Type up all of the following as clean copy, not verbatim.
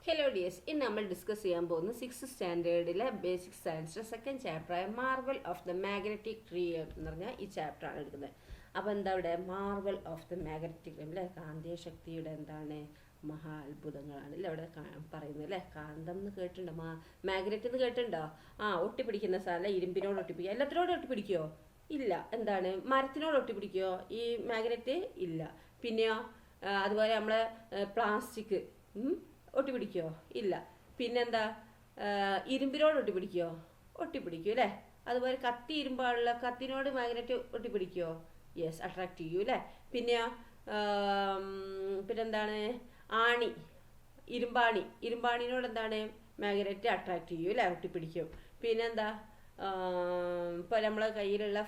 Hello dears, ഇന്ന് നമ്മൾ discuss ചെയ്യാൻ പോകുന്ന 6th സ്റ്റാൻഡേർഡിലെ ബേസിക് സയൻസിലെ സെക്കൻഡ് ചാപ്റ്ററായ marvel of the magnetic tree എന്ന് പറഞ്ഞാൽ ഈ ചാപ്റ്ററാണ് എടുക്കുന്നത്. അപ്പോൾ എന്താ ഇവിടെ marvel of the magnetic tree അല്ലേ, കാന്തീയ ശക്തിയുടെ എന്താണ് മഹാ അത്ഭുതങ്ങളാണ് അല്ലേ ഇവിടെ പറയുന്നത് അല്ലേ. കാന്തം എന്ന് കേട്ടിട്ടുണ്ടോ, മാഗ്നറ്റ് എന്ന് കേട്ടിട്ടുണ്ടോ? ഒട്ടിപ്പിടിക്കുന്ന സാധനം, ഇരുമ്പിനോട് ഒട്ടിപ്പിടിക്കുക. എല്ലാത്തിനോട് ഒട്ടിപ്പിടിക്കുമോ? ഇല്ല. എന്താണ് മരത്തിനോട് ഒട്ടിപ്പിടിക്കുമോ ഈ മാഗ്നറ്റ്? ഇല്ല. പിന്നെയോ അതുപോലെ നമ്മളെ പ്ലാസ്റ്റിക് ഒട്ടിപ്പിടിക്കുമോ? ഇല്ല. പിന്നെന്താ ഇരുമ്പിനോട് ഒട്ടിപ്പിടിക്കുമോ? ഒട്ടിപ്പിടിക്കും അല്ലേ. അതുപോലെ കത്തി ഇരുമ്പാണുള്ള കത്തിനോട് മാഗ്നറ്റ് ഒട്ടിപ്പിടിക്കുമോ? യെസ്, അട്രാക്ട് ചെയ്യൂ അല്ലേ. പിന്നെയോ പിന്നെന്താണ് ആണി, ഇരുമ്പാണിനോട് എന്താണ് മാഗ്നറ്റ് അട്രാക്ട് ചെയ്യൂ അല്ലേ, ഒട്ടിപ്പിടിക്കും. പിന്നെന്താ ഇപ്പോൾ നമ്മളെ കയ്യിലുള്ള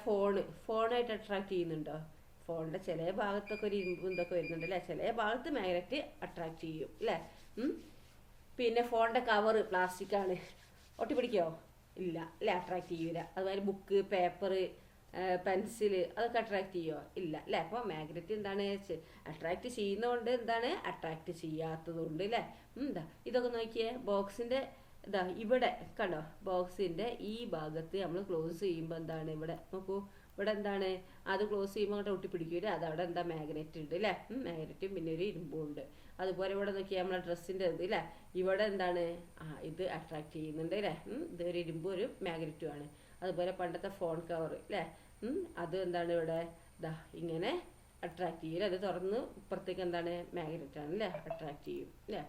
ഫോണായിട്ട് അട്രാക്ട് ചെയ്യുന്നുണ്ടോ? ഫോണിൻ്റെ ചില ഭാഗത്തൊക്കെ ഒരു ഇരുമ്പും ഇതൊക്കെ വരുന്നുണ്ട് അല്ലേ, ചില ഭാഗത്ത് മാഗ്നറ്റ് അട്രാക്ട് ചെയ്യും അല്ലേ. പിന്നെ ഫോണിൻ്റെ കവറ് പ്ലാസ്റ്റിക് ആണ്, ഒട്ടിപ്പിടിക്കോ? ഇല്ല അല്ലേ, അട്രാക്ട് ചെയ്യൂല. അതുപോലെ ബുക്ക്, പേപ്പർ, പെൻസില് അതൊക്കെ അട്രാക്ട് ചെയ്യുമോ? ഇല്ല അല്ലേ. അപ്പോൾ മാഗ്നറ്റ് എന്താണ് അട്രാക്ട് ചെയ്യുന്നതുകൊണ്ട്, എന്താണ് അട്രാക്ട് ചെയ്യാത്തതുകൊണ്ട് അല്ലേ. ഇതൊക്കെ നോക്കിയേ, ബോക്സിൻ്റെ ഇതാ ഇവിടെ കണ്ടോ, ബോക്സിൻ്റെ ഈ ഭാഗത്ത് നമ്മൾ ക്ലോസ് ചെയ്യുമ്പോൾ എന്താണ് ഇവിടെ നോക്കൂ, ഇവിടെ എന്താണ് അത് ക്ലോസ് ചെയ്യുമ്പോൾ അങ്ങോട്ട് ഒട്ടിപ്പിടിക്കൂല. അതവിടെ എന്താ മാഗ്നറ്റ് ഉണ്ട് അല്ലേ, മാഗ്നറ്റും പിന്നെ ഒരു ഇരുമ്പും ഉണ്ട്. അതുപോലെ ഇവിടെ നോക്കിയാൽ നമ്മളെ ഡ്രസ്സിൻ്റെ ഇത് അല്ലേ, ഇവിടെ എന്താണ് ഇത് അട്രാക്ട് ചെയ്യുന്നുണ്ട് അല്ലേ, ഇതൊരു ഇരുമ്പും ഒരു മാഗ്നറ്റും ആണ്. അതുപോലെ പണ്ടത്തെ ഫോൺ കവർ അല്ലേ, അത് എന്താണ് ഇവിടെ ഇതാ ഇങ്ങനെ അട്രാക്ട് ചെയ്യും. അത് തുറന്ന് ഇപ്പുറത്തേക്ക് എന്താണ് മാഗ്നറ്റ് ആണ് അല്ലേ, അട്രാക്ട് ചെയ്യും അല്ലേ.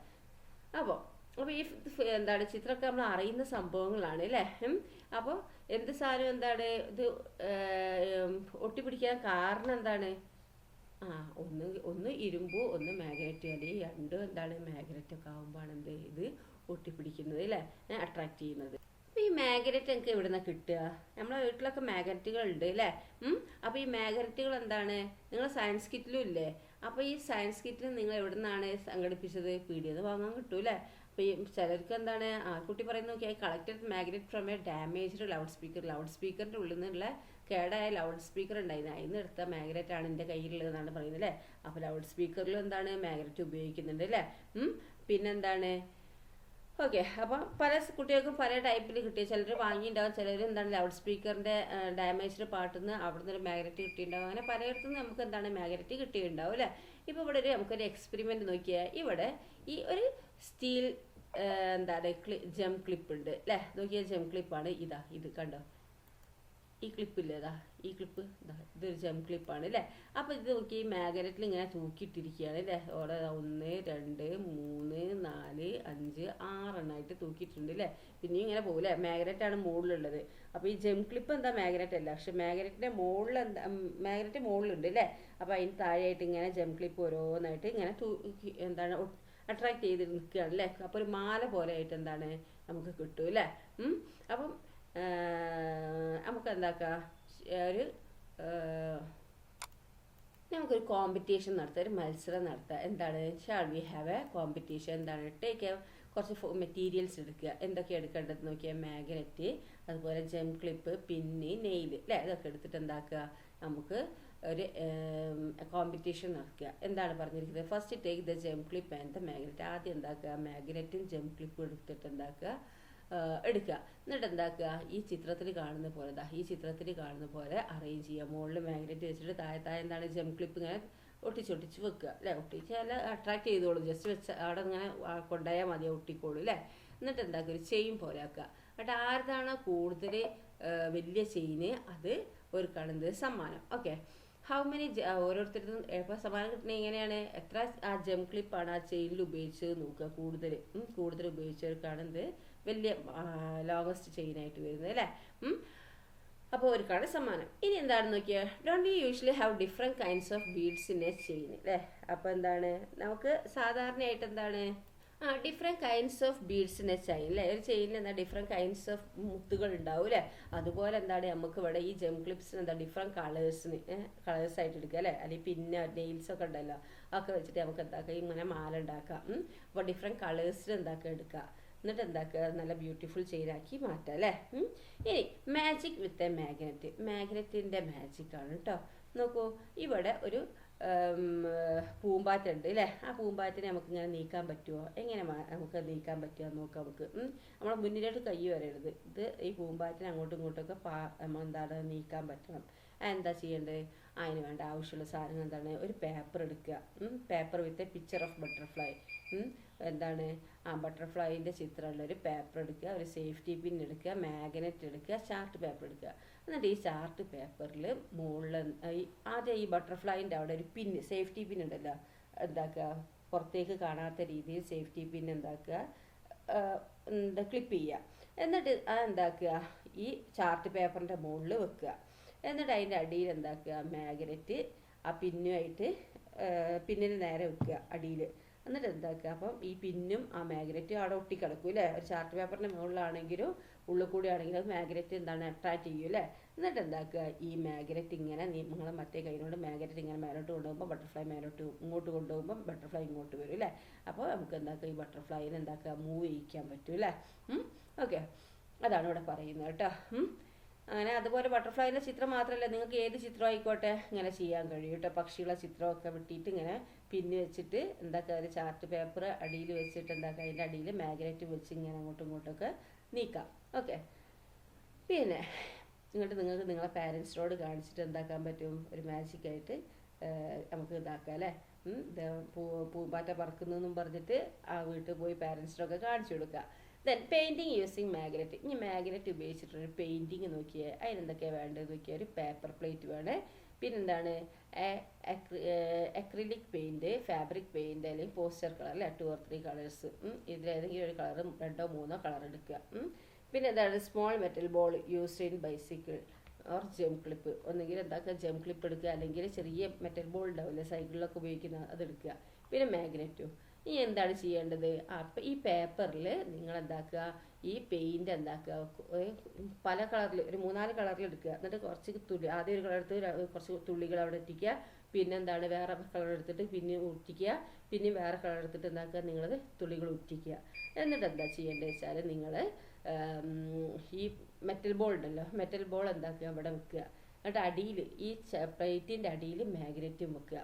അപ്പോൾ ഈ എന്താണ് ചിത്രമൊക്കെ നമ്മൾ അറിയുന്ന സംഭവങ്ങളാണ് അല്ലേ. അപ്പോൾ എന്ത് സാധനം എന്താണ് ഇത് ഒട്ടിപ്പിടിക്കാൻ കാരണം എന്താണ്? ഒന്ന് ഇരുമ്പ്, ഒന്ന് മാഗ്നറ്റ്, അല്ലെങ്കിൽ രണ്ടും എന്താണ് മാഗ്നറ്റൊക്കെ ആകുമ്പോഴാണ് എന്ത് ഇത് ഒട്ടിപ്പിടിക്കുന്നത് അല്ലേ, അട്രാക്ട് ചെയ്യുന്നത്. അപ്പോൾ ഈ മാഗ്നറ്റ് എനിക്ക് എവിടെ നിന്നാണ് കിട്ടുക? നമ്മളെ വീട്ടിലൊക്കെ മാഗ്നറ്റുകൾ ഉണ്ട് അല്ലേ. അപ്പോൾ ഈ മാഗ്നറ്റുകൾ എന്താണ് നിങ്ങൾ സയൻസ് കിറ്റിലും ഇല്ലേ. അപ്പോൾ ഈ സയൻസ് കിറ്റിൽ നിങ്ങൾ എവിടെ നിന്നാണ് സംഘടിപ്പിച്ചത്? പീടികയിൽ നിന്ന് വാങ്ങാൻ കിട്ടും അല്ലേ. അപ്പോൾ ഈ ചിലർക്ക് എന്താണ് കുട്ടി പറയുന്നത് നോക്കിയാൽ collected magnet from a damaged loud സ്പീക്കറിൻ്റെ ഉള്ളിൽ നിന്നുള്ള കേടായ ലൗഡ് സ്പീക്കർ ഉണ്ടായിരുന്നു, അതിൽ നിന്ന് എടുത്ത മാഗ്നറ്റ് ആണ് എൻ്റെ കയ്യിലുള്ളതെന്നാണ് പറയുന്നത് അല്ലേ. അപ്പോൾ ലൗഡ് സ്പീക്കറിൽ എന്താണ് മാഗ്നറ്റ് ഉപയോഗിക്കുന്നുണ്ട് അല്ലേ. പിന്നെന്താണ് ഓക്കെ. അപ്പോൾ പല കുട്ടികൾക്കും പല ടൈപ്പിൽ കിട്ടിയ, ചിലർ വാങ്ങിയിട്ടുണ്ടാകും, ചിലർ എന്താണ് ലൗഡ് സ്പീക്കറിൻ്റെ ഡാമേജ്ഡ് പാർട്ടിൽ നിന്ന് അവിടെ നിന്ന് ഒരു മാഗ്നറ്റ് കിട്ടിയിട്ടുണ്ടാകും. അങ്ങനെ പലയിടത്തു നിന്ന് നമുക്ക് എന്താണ് മാഗ്നറ്റ് കിട്ടിയിട്ടുണ്ടാവും അല്ലേ. ഇപ്പോൾ ഇവിടെ നമുക്കൊരു എക്സ്പെരിമെൻറ്റ് നോക്കിയാൽ ഇവിടെ ഈ ഒരു സ്റ്റീൽ എന്താണ് ജം ക്ലിപ്പ് ഉണ്ട് അല്ലേ. നോക്കിയാൽ ജം ക്ലിപ്പാണ് ഇത് കണ്ടോ, ഈ ക്ലിപ്പില്ലേതാ, ഈ ക്ലിപ്പ് ഇതൊരു ജം ക്ലിപ്പാണ് അല്ലേ. അപ്പോൾ ഇത് നോക്കി മാഗ്നറ്റിൽ ഇങ്ങനെ തൂക്കിയിട്ടിരിക്കുകയാണ് അല്ലേ. അവിടെ 1 2 3 4 5 6 എണ്ണമായിട്ട് തൂക്കിയിട്ടുണ്ട് അല്ലേ. പിന്നെയും ഇങ്ങനെ പോകില്ലേ, മാഗ്നറ്റാണ് മുകളിലുള്ളത്. അപ്പോൾ ഈ ജം ക്ലിപ്പ് എന്താ മാഗ്നറ്റ് അല്ല, പക്ഷെ മാഗ്നറ്റിൻ്റെ മുകളിൽ മാഗ്നറ്റ് മുകളിലുണ്ട് അല്ലേ. അപ്പോൾ അതിന് താഴെയായിട്ട് ഇങ്ങനെ ജം ക്ലിപ്പ് ഓരോന്നായിട്ട് ഇങ്ങനെ എന്താണ് അട്രാക്ട് ചെയ്ത് നിൽക്കുകയാണ് അല്ലേ. അപ്പോൾ ഒരു മാല പോലെ ആയിട്ട് എന്താണ് നമുക്ക് കിട്ടും അല്ലേ. അപ്പം നമുക്ക് എന്താക്കാം, നമുക്കൊരു കോമ്പറ്റീഷൻ നടത്താം, ഒരു മത്സരം നടത്താം. എന്താണ് shall we have A competition. എന്താണ് ടേക്ക് കുറച്ച് മെറ്റീരിയൽസ് എടുക്കുക. എന്തൊക്കെയാണ് എടുക്കേണ്ടത് നോക്കിയാൽ മാഗ്നറ്റ്, അതുപോലെ ജം ക്ലിപ്പ്, പിന്ന്, നെയിൽ അല്ലേ, ഇതൊക്കെ എടുത്തിട്ട് എന്താക്കുക, നമുക്ക് ഒരു കോമ്പറ്റീഷൻ നടക്കുക. എന്താണ് പറഞ്ഞിരിക്കുന്നത്? ഫസ്റ്റ് ടേക്ക് ദ ജം ക്ലിപ്പ് ആൻഡ് ദ മാഗ്നറ്റ്. ആദ്യം എന്താക്കുക, മാഗ്നറ്റും ജം ക്ലിപ്പും എടുത്തിട്ട് എന്താക്കുക എടുക്കുക. എന്നിട്ട് എന്താക്കുക, ഈ ചിത്രത്തിൽ കാണുന്ന പോലെ അറേഞ്ച് ചെയ്യുക. മുകളിൽ മാഗ്നറ്റ് വെച്ചിട്ട് താഴെ എന്താണ് ജം ക്ലിപ്പ് ഇങ്ങനെ ഒട്ടിച്ചൊട്ടിച്ച് വെക്കുക അല്ലേ. ഒട്ടിച്ചാൽ അട്രാക്ട് ചെയ്തോളൂ, ജസ്റ്റ് വെച്ച് അവിടെ ഇങ്ങനെ കൊണ്ടുപോയാൽ മതി, ഒട്ടിക്കോളൂ അല്ലേ. എന്നിട്ട് എന്താക്കുക, ഒരു ചെയിൻ പോലെ ആക്കുക. എന്നിട്ട് ആരുതാണ് കൂടുതൽ വലിയ ചെയിന് അത് ഒരു കാണുന്നത് സമ്മാനം. ഓക്കെ, ഹൗ മെനി ഓരോരുത്തരും ഇപ്പോൾ സമ്മാനം കിട്ടുന്നത് എങ്ങനെയാണ്, എത്ര ആ ജം ക്ലിപ്പാണ് ആ ചെയിനിൽ ഉപയോഗിച്ച് നോക്കുക. കൂടുതൽ ഉപയോഗിച്ചവർക്കാണ് എന്ത് വലിയ ലോങ്ങസ്റ്റ് ചെയിനായിട്ട് വരുന്നത് അല്ലേ. അപ്പോൾ അവർക്കാണ് സമ്മാനം. ഇനി എന്താണെന്ന് നോക്കിയാൽ, don't you usually have different kinds of beads in A chain അല്ലേ. അപ്പോൾ എന്താണ് നമുക്ക് സാധാരണയായിട്ട് എന്താണ് different kinds of beads in A chain അല്ലേ. ഒരു ചെയിനിൽ എന്താ ഡിഫറെൻറ്റ് കൈൻഡ്സ് ഓഫ് മുത്തുകൾ ഉണ്ടാവും അല്ലേ. അതുപോലെ എന്താണ് നമുക്ക് ഇവിടെ ഈ ജം ക്ലിപ്സിന് എന്താ ഡിഫറെൻറ്റ് കളേഴ്സായിട്ട് എടുക്കുക അല്ലേ. അല്ലെങ്കിൽ പിന്നെ നെയിൽസൊക്കെ ഉണ്ടല്ലോ, അതൊക്കെ വെച്ചിട്ട് നമുക്ക് എന്താക്കുക ഇങ്ങനെ മാല ഉണ്ടാക്കാം. അപ്പോൾ ഡിഫറെൻറ്റ് കളേഴ്സിൽ എന്താക്കുക എടുക്കുക. എന്നിട്ട് എന്താക്കുക നല്ല ബ്യൂട്ടിഫുൾ ചെയിനാക്കി മാറ്റാം അല്ലേ. ഇനി മാജിക് വിത്ത് എ മാഗ്നറ്റ്. മാഗ്നറ്റിൻ്റെ മാജിക്കാണ് കേട്ടോ. നോക്കൂ, ഇവിടെ ഒരു പൂമ്പാറ്റുണ്ട് അല്ലേ? ആ പൂമ്പാറ്റിനെ നമുക്ക് ഇങ്ങനെ നീക്കാൻ പറ്റുമോ? എങ്ങനെ നമുക്ക് നീക്കാൻ പറ്റുമോ നോക്കാം നമുക്ക്. നമ്മളെ മുന്നിലോട്ട് കൈ വരരുത്. ഇത് ഈ പൂമ്പാറ്റിനെ അങ്ങോട്ടും ഇങ്ങോട്ടൊക്കെ എന്താണ് നീക്കാൻ പറ്റണം. എന്താ ചെയ്യേണ്ടത്? അതിന് വേണ്ട ആവശ്യമുള്ള സാധനങ്ങൾ എന്താണ്? ഒരു പേപ്പർ എടുക്കുക. Paper with a picture of butterfly. എന്താണ് ബട്ടർഫ്ലൈൻ്റെ ചിത്രമുള്ള ഒരു പേപ്പർ എടുക്കുക, ഒരു സേഫ്റ്റി പിൻ എടുക്കുക, മാഗ്നറ്റ് എടുക്കുക, ചാർട്ട് പേപ്പർ എടുക്കുക. എന്നിട്ട് ഈ ചാർട്ട് പേപ്പറിൽ മുകളിൽ ആദ്യം ഈ ബട്ടർഫ്ലൈൻ്റെ അവിടെ ഒരു പിൻ, സേഫ്റ്റി പിൻ ഉണ്ടല്ലോ, എന്താക്കുക, പുറത്തേക്ക് കാണാത്ത രീതിയിൽ സേഫ്റ്റി പിൻ എന്താക്കുക, ക്ലിപ്പ് ചെയ്യുക. എന്നിട്ട് എന്താക്കുക, ഈ ചാർട്ട് പേപ്പറിൻ്റെ മുകളിൽ വെക്കുക. എന്നിട്ട് അതിൻ്റെ അടിയിൽ എന്താക്കുക, മാഗ്നറ്റ് ആ പിന്നുമായിട്ട് പിന്നിന് നേരെ വെക്കുക അടിയിൽ. എന്നിട്ട് എന്താക്കുക, അപ്പം ഈ പിന്നും ആ മാഗ്നറ്റും അവിടെ ഒട്ടിക്കിടക്കും അല്ലേ? ഒരു ചാർട്ട് പേപ്പറിൻ്റെ മുകളിലാണെങ്കിലും ഉള്ളിൽ കൂടി ആണെങ്കിലും അത് മാഗ്നറ്റ് എന്താണ് അട്രാക്റ്റ് ചെയ്യും അല്ലേ? എന്നിട്ട് എന്താക്കുക, ഈ മാഗ്നറ്റ് ഇങ്ങനെ നിങ്ങൾ മറ്റേ കൈകൊണ്ട് മാഗ്നറ്റ് ഇങ്ങനെ മേലോട്ട് കൊണ്ടുപോകുമ്പോൾ ബട്ടർഫ്ലൈ മേലോട്ട്, ഇങ്ങോട്ട് കൊണ്ടുപോകുമ്പോൾ ബട്ടർഫ്ലൈ ഇങ്ങോട്ട് വരും അല്ലേ? അപ്പോൾ നമുക്ക് എന്താക്കുക, ഈ ബട്ടർഫ്ലൈനെ എന്താക്കുക, മൂവ് ചെയ്യിക്കാൻ പറ്റും അല്ലേ? ഓക്കെ, അതാണ് ഇവിടെ പറയുന്നത് കേട്ടോ. അങ്ങനെ അതുപോലെ ബട്ടർഫ്ലൈൻ്റെ ചിത്രം മാത്രമല്ല, നിങ്ങൾക്ക് ഏത് ചിത്രം ആയിക്കോട്ടെ ഇങ്ങനെ ചെയ്യാൻ കഴിയും കേട്ടോ. പക്ഷികളെ ചിത്രമൊക്കെ വെട്ടിയിട്ട് ഇങ്ങനെ പിന്ന് വെച്ചിട്ട് എന്താക്കുക, ഒരു ചാർട്ട് പേപ്പർ അടിയിൽ വെച്ചിട്ട് എന്താക്കുക, അതിൻ്റെ അടിയിൽ മാഗ്നറ്റ് വെച്ച് ഇങ്ങനെ അങ്ങോട്ടും ഇങ്ങോട്ടൊക്കെ നീക്കാം. ഓക്കെ, പിന്നെ നിങ്ങൾക്ക് നിങ്ങളെ പാരൻസിനോട് കാണിച്ചിട്ട് എന്താക്കാൻ പറ്റും, ഒരു മാജിക്കായിട്ട് നമുക്ക് ഇതാക്കാം അല്ലേ? പൂമ്പാറ്റ പറക്കുന്നതെന്നും പറഞ്ഞിട്ട് ആ വീട്ടിൽ പോയി പാരൻസിനൊക്കെ കാണിച്ചു കൊടുക്കുക. Then painting using magnet. ഇനി മാഗ്നറ്റ് ഉപയോഗിച്ചിട്ടൊരു പെയിൻറ്റിങ് നോക്കിയേ, അതിനെന്തൊക്കെയാണ് വേണ്ടത് നോക്കിയാൽ, ഒരു പേപ്പർ പ്ലേറ്റ് വേണേ, പിന്നെന്താണ് അക്രിലിക് പെയിൻറ്റ്, ഫാബ്രിക് പെയിൻറ്റ്, അല്ലെങ്കിൽ പോസ്റ്റർ കളർ അല്ലേ, 2 or 3 കളേഴ്സ്. ഇതിലേതെങ്കിലും ഒരു കളർ 2 or 3 കളർ എടുക്കുക. പിന്നെ എന്താണ് small metal ball used in bicycle or ജം ക്ലിപ്പ്. ഒന്നുകിൽ എന്താക്കുക, ജം ക്ലിപ്പ് എടുക്കുക, അല്ലെങ്കിൽ ചെറിയ മെറ്റൽ ബോൾ ഉണ്ടാവില്ലേ സൈക്കിളിലൊക്കെ ഉപയോഗിക്കുന്ന, അതെടുക്കുക. പിന്നെ മാഗ്നറ്റും. ഇനി എന്താണ് ചെയ്യേണ്ടത്, അപ്പം ഈ പേപ്പറിൽ നിങ്ങൾ എന്താക്കുക, ഈ പെയിൻറ്റ് എന്താക്കുക, പല കളറിൽ ഒരു 3-4 കളറിൽ എടുക്കുക. എന്നിട്ട് കുറച്ച് തുള്ളി, ആദ്യം ഒരു കളർ എടുത്ത് കുറച്ച് തുള്ളികൾ അവിടെ എത്തിക്കുക. പിന്നെ എന്താണ് വേറെ കളർ എടുത്തിട്ട് പിന്നെ ഒട്ടിക്കുക. പിന്നെ വേറെ കളർ എടുത്തിട്ട് എന്താക്കുക, നിങ്ങളത് തുള്ളികൾ ഒട്ടിക്കുക. എന്നിട്ട് എന്താ ചെയ്യേണ്ടത് വെച്ചാൽ, നിങ്ങൾ ഈ മെറ്റൽ ബോൾ ഉണ്ടല്ലോ, മെറ്റൽ ബോൾ എന്താക്കുക, ഇവിടെ വെക്കുക. എന്നിട്ട് അടിയിൽ ഈ പ്ലേറ്റിൻ്റെ അടിയിൽ മാഗ്നറ്റും വെക്കുക.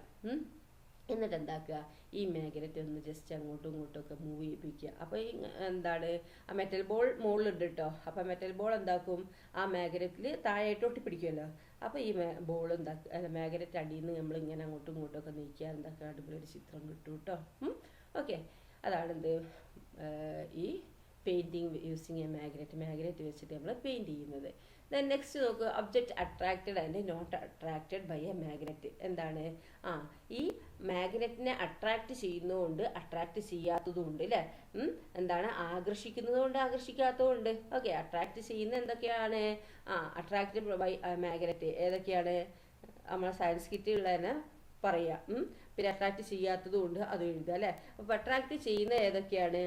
എന്നിട്ട് എന്താക്കുക, ഈ മാഗ്നറ്റ് ഒന്ന് ജസ്റ്റ് അങ്ങോട്ടും ഇങ്ങോട്ടും ഒക്കെ മൂവ് ചെയ്യിപ്പിക്കുക. അപ്പോൾ ഈ എന്താണ് ആ മെറ്റൽ ബോൾ മുകളിലുണ്ട് കേട്ടോ. അപ്പോൾ മെറ്റൽ ബോൾ എന്താക്കും, ആ മാഗ്നറ്റിൽ താഴെയായിട്ട് ഒട്ടിപ്പിടിക്കുമല്ലോ. അപ്പോൾ ഈ ബോൾ എന്താക്കുക, മാഗ്നറ്റ് അടിയിൽ നിന്ന് നമ്മളിങ്ങനെ അങ്ങോട്ടും ഇങ്ങോട്ടും ഒക്കെ നീക്കിയാൽ എന്താക്കുക, അടിപൊളി ഒരു ചിത്രം കിട്ടും കേട്ടോ. ഓക്കെ, അതാണെന്ത് ഈ പെയിൻറ്റിങ് യൂസിങ് എ മാഗ്നറ്റ് വെച്ചിട്ട് നമ്മൾ പെയിൻറ്റ് ചെയ്യുന്നത്. ദെൻ നെക്സ്റ്റ് നോക്കുക, object attracted and not attracted by a magnet. എന്താണ്, ഈ മാഗ്നറ്റിനെ അട്രാക്റ്റ് ചെയ്യുന്നതുകൊണ്ട് അട്രാക്റ്റ് ചെയ്യാത്തതുകൊണ്ട് അല്ലേ? എന്താണ് ആകർഷിക്കുന്നതുകൊണ്ട് ആകർഷിക്കാത്തതുകൊണ്ട്. ഓക്കെ, അട്രാക്റ്റ് ചെയ്യുന്ന എന്തൊക്കെയാണ്, അട്രാക്റ്റഡ് ബൈ മാഗ്നറ്റ് ഏതൊക്കെയാണ് നമ്മളെ സയൻസ് കിറ്റുള്ളതിനെ പറയാം. പിന്നെ അട്രാക്റ്റ് ചെയ്യാത്തത് കൊണ്ട് അത് എഴുതുക അല്ലേ? അപ്പോൾ അട്രാക്റ്റ് ചെയ്യുന്ന ഏതൊക്കെയാണ്,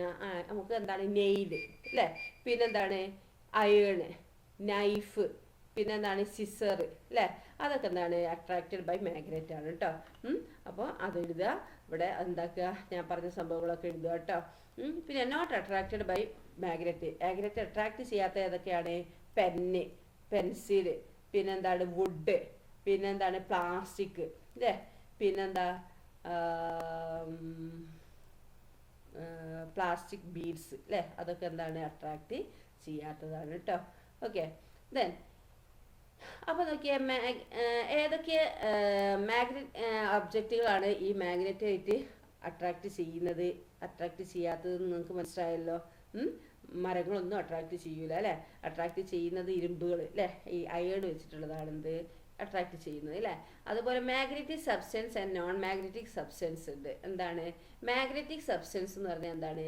നമുക്ക് എന്താണ് നെയില് അല്ലേ? പിന്നെന്താണ് അയേണ്, നൈഫ്, പിന്നെന്താണ് സിസർ അല്ലേ? അതൊക്കെ എന്താണ് അട്രാക്റ്റഡ് ബൈ മാഗ്നറ്റ് ആണ് കേട്ടോ. അപ്പോൾ അത് എഴുതുക. ഇവിടെ എന്താക്കുക, ഞാൻ പറഞ്ഞ സംഭവങ്ങളൊക്കെ എഴുതുക കേട്ടോ. പിന്നെ not attracted by magnet attract ചെയ്യാത്ത ഏതൊക്കെയാണ്, പെന്ന്, പെൻസില്, പിന്നെന്താണ് വുഡ്, പിന്നെന്താണ് പ്ലാസ്റ്റിക് അല്ലേ? പിന്നെന്താ പ്ലാസ്റ്റിക് ബീഡ്സ് അല്ലേ? അതൊക്കെ എന്താണ് അട്രാക്റ്റ് ചെയ്യാത്തതാണ് കേട്ടോ. ഓക്കെ, ദെൻ അപ്പോൾ നോക്കിയാൽ ഏതൊക്കെ മാഗ്നറ്റ് ഒബ്ജക്റ്റുകളാണ് ഈ മാഗ്നറ്റായിട്ട് അട്രാക്റ്റ് ചെയ്യുന്നത്, അട്രാക്റ്റ് ചെയ്യാത്തതെന്ന് നിങ്ങൾക്ക് മനസ്സിലായല്ലോ. മരങ്ങളൊന്നും അട്രാക്റ്റ് ചെയ്യൂല അല്ലേ? അട്രാക്റ്റ് ചെയ്യുന്നത് ഇരുമ്പുകൾ അല്ലേ? ഈ അയേൺ വെച്ചിട്ടുള്ളതാണെന്ത് അട്രാക്റ്റ് ചെയ്യുന്നത് അല്ലേ? അതുപോലെ magnetic substance and non magnetic substance ഉണ്ട്. എന്താണ് മാഗ്നറ്റിക് സബ്സ്റ്റൻസ് എന്ന് പറഞ്ഞാൽ എന്താണ്,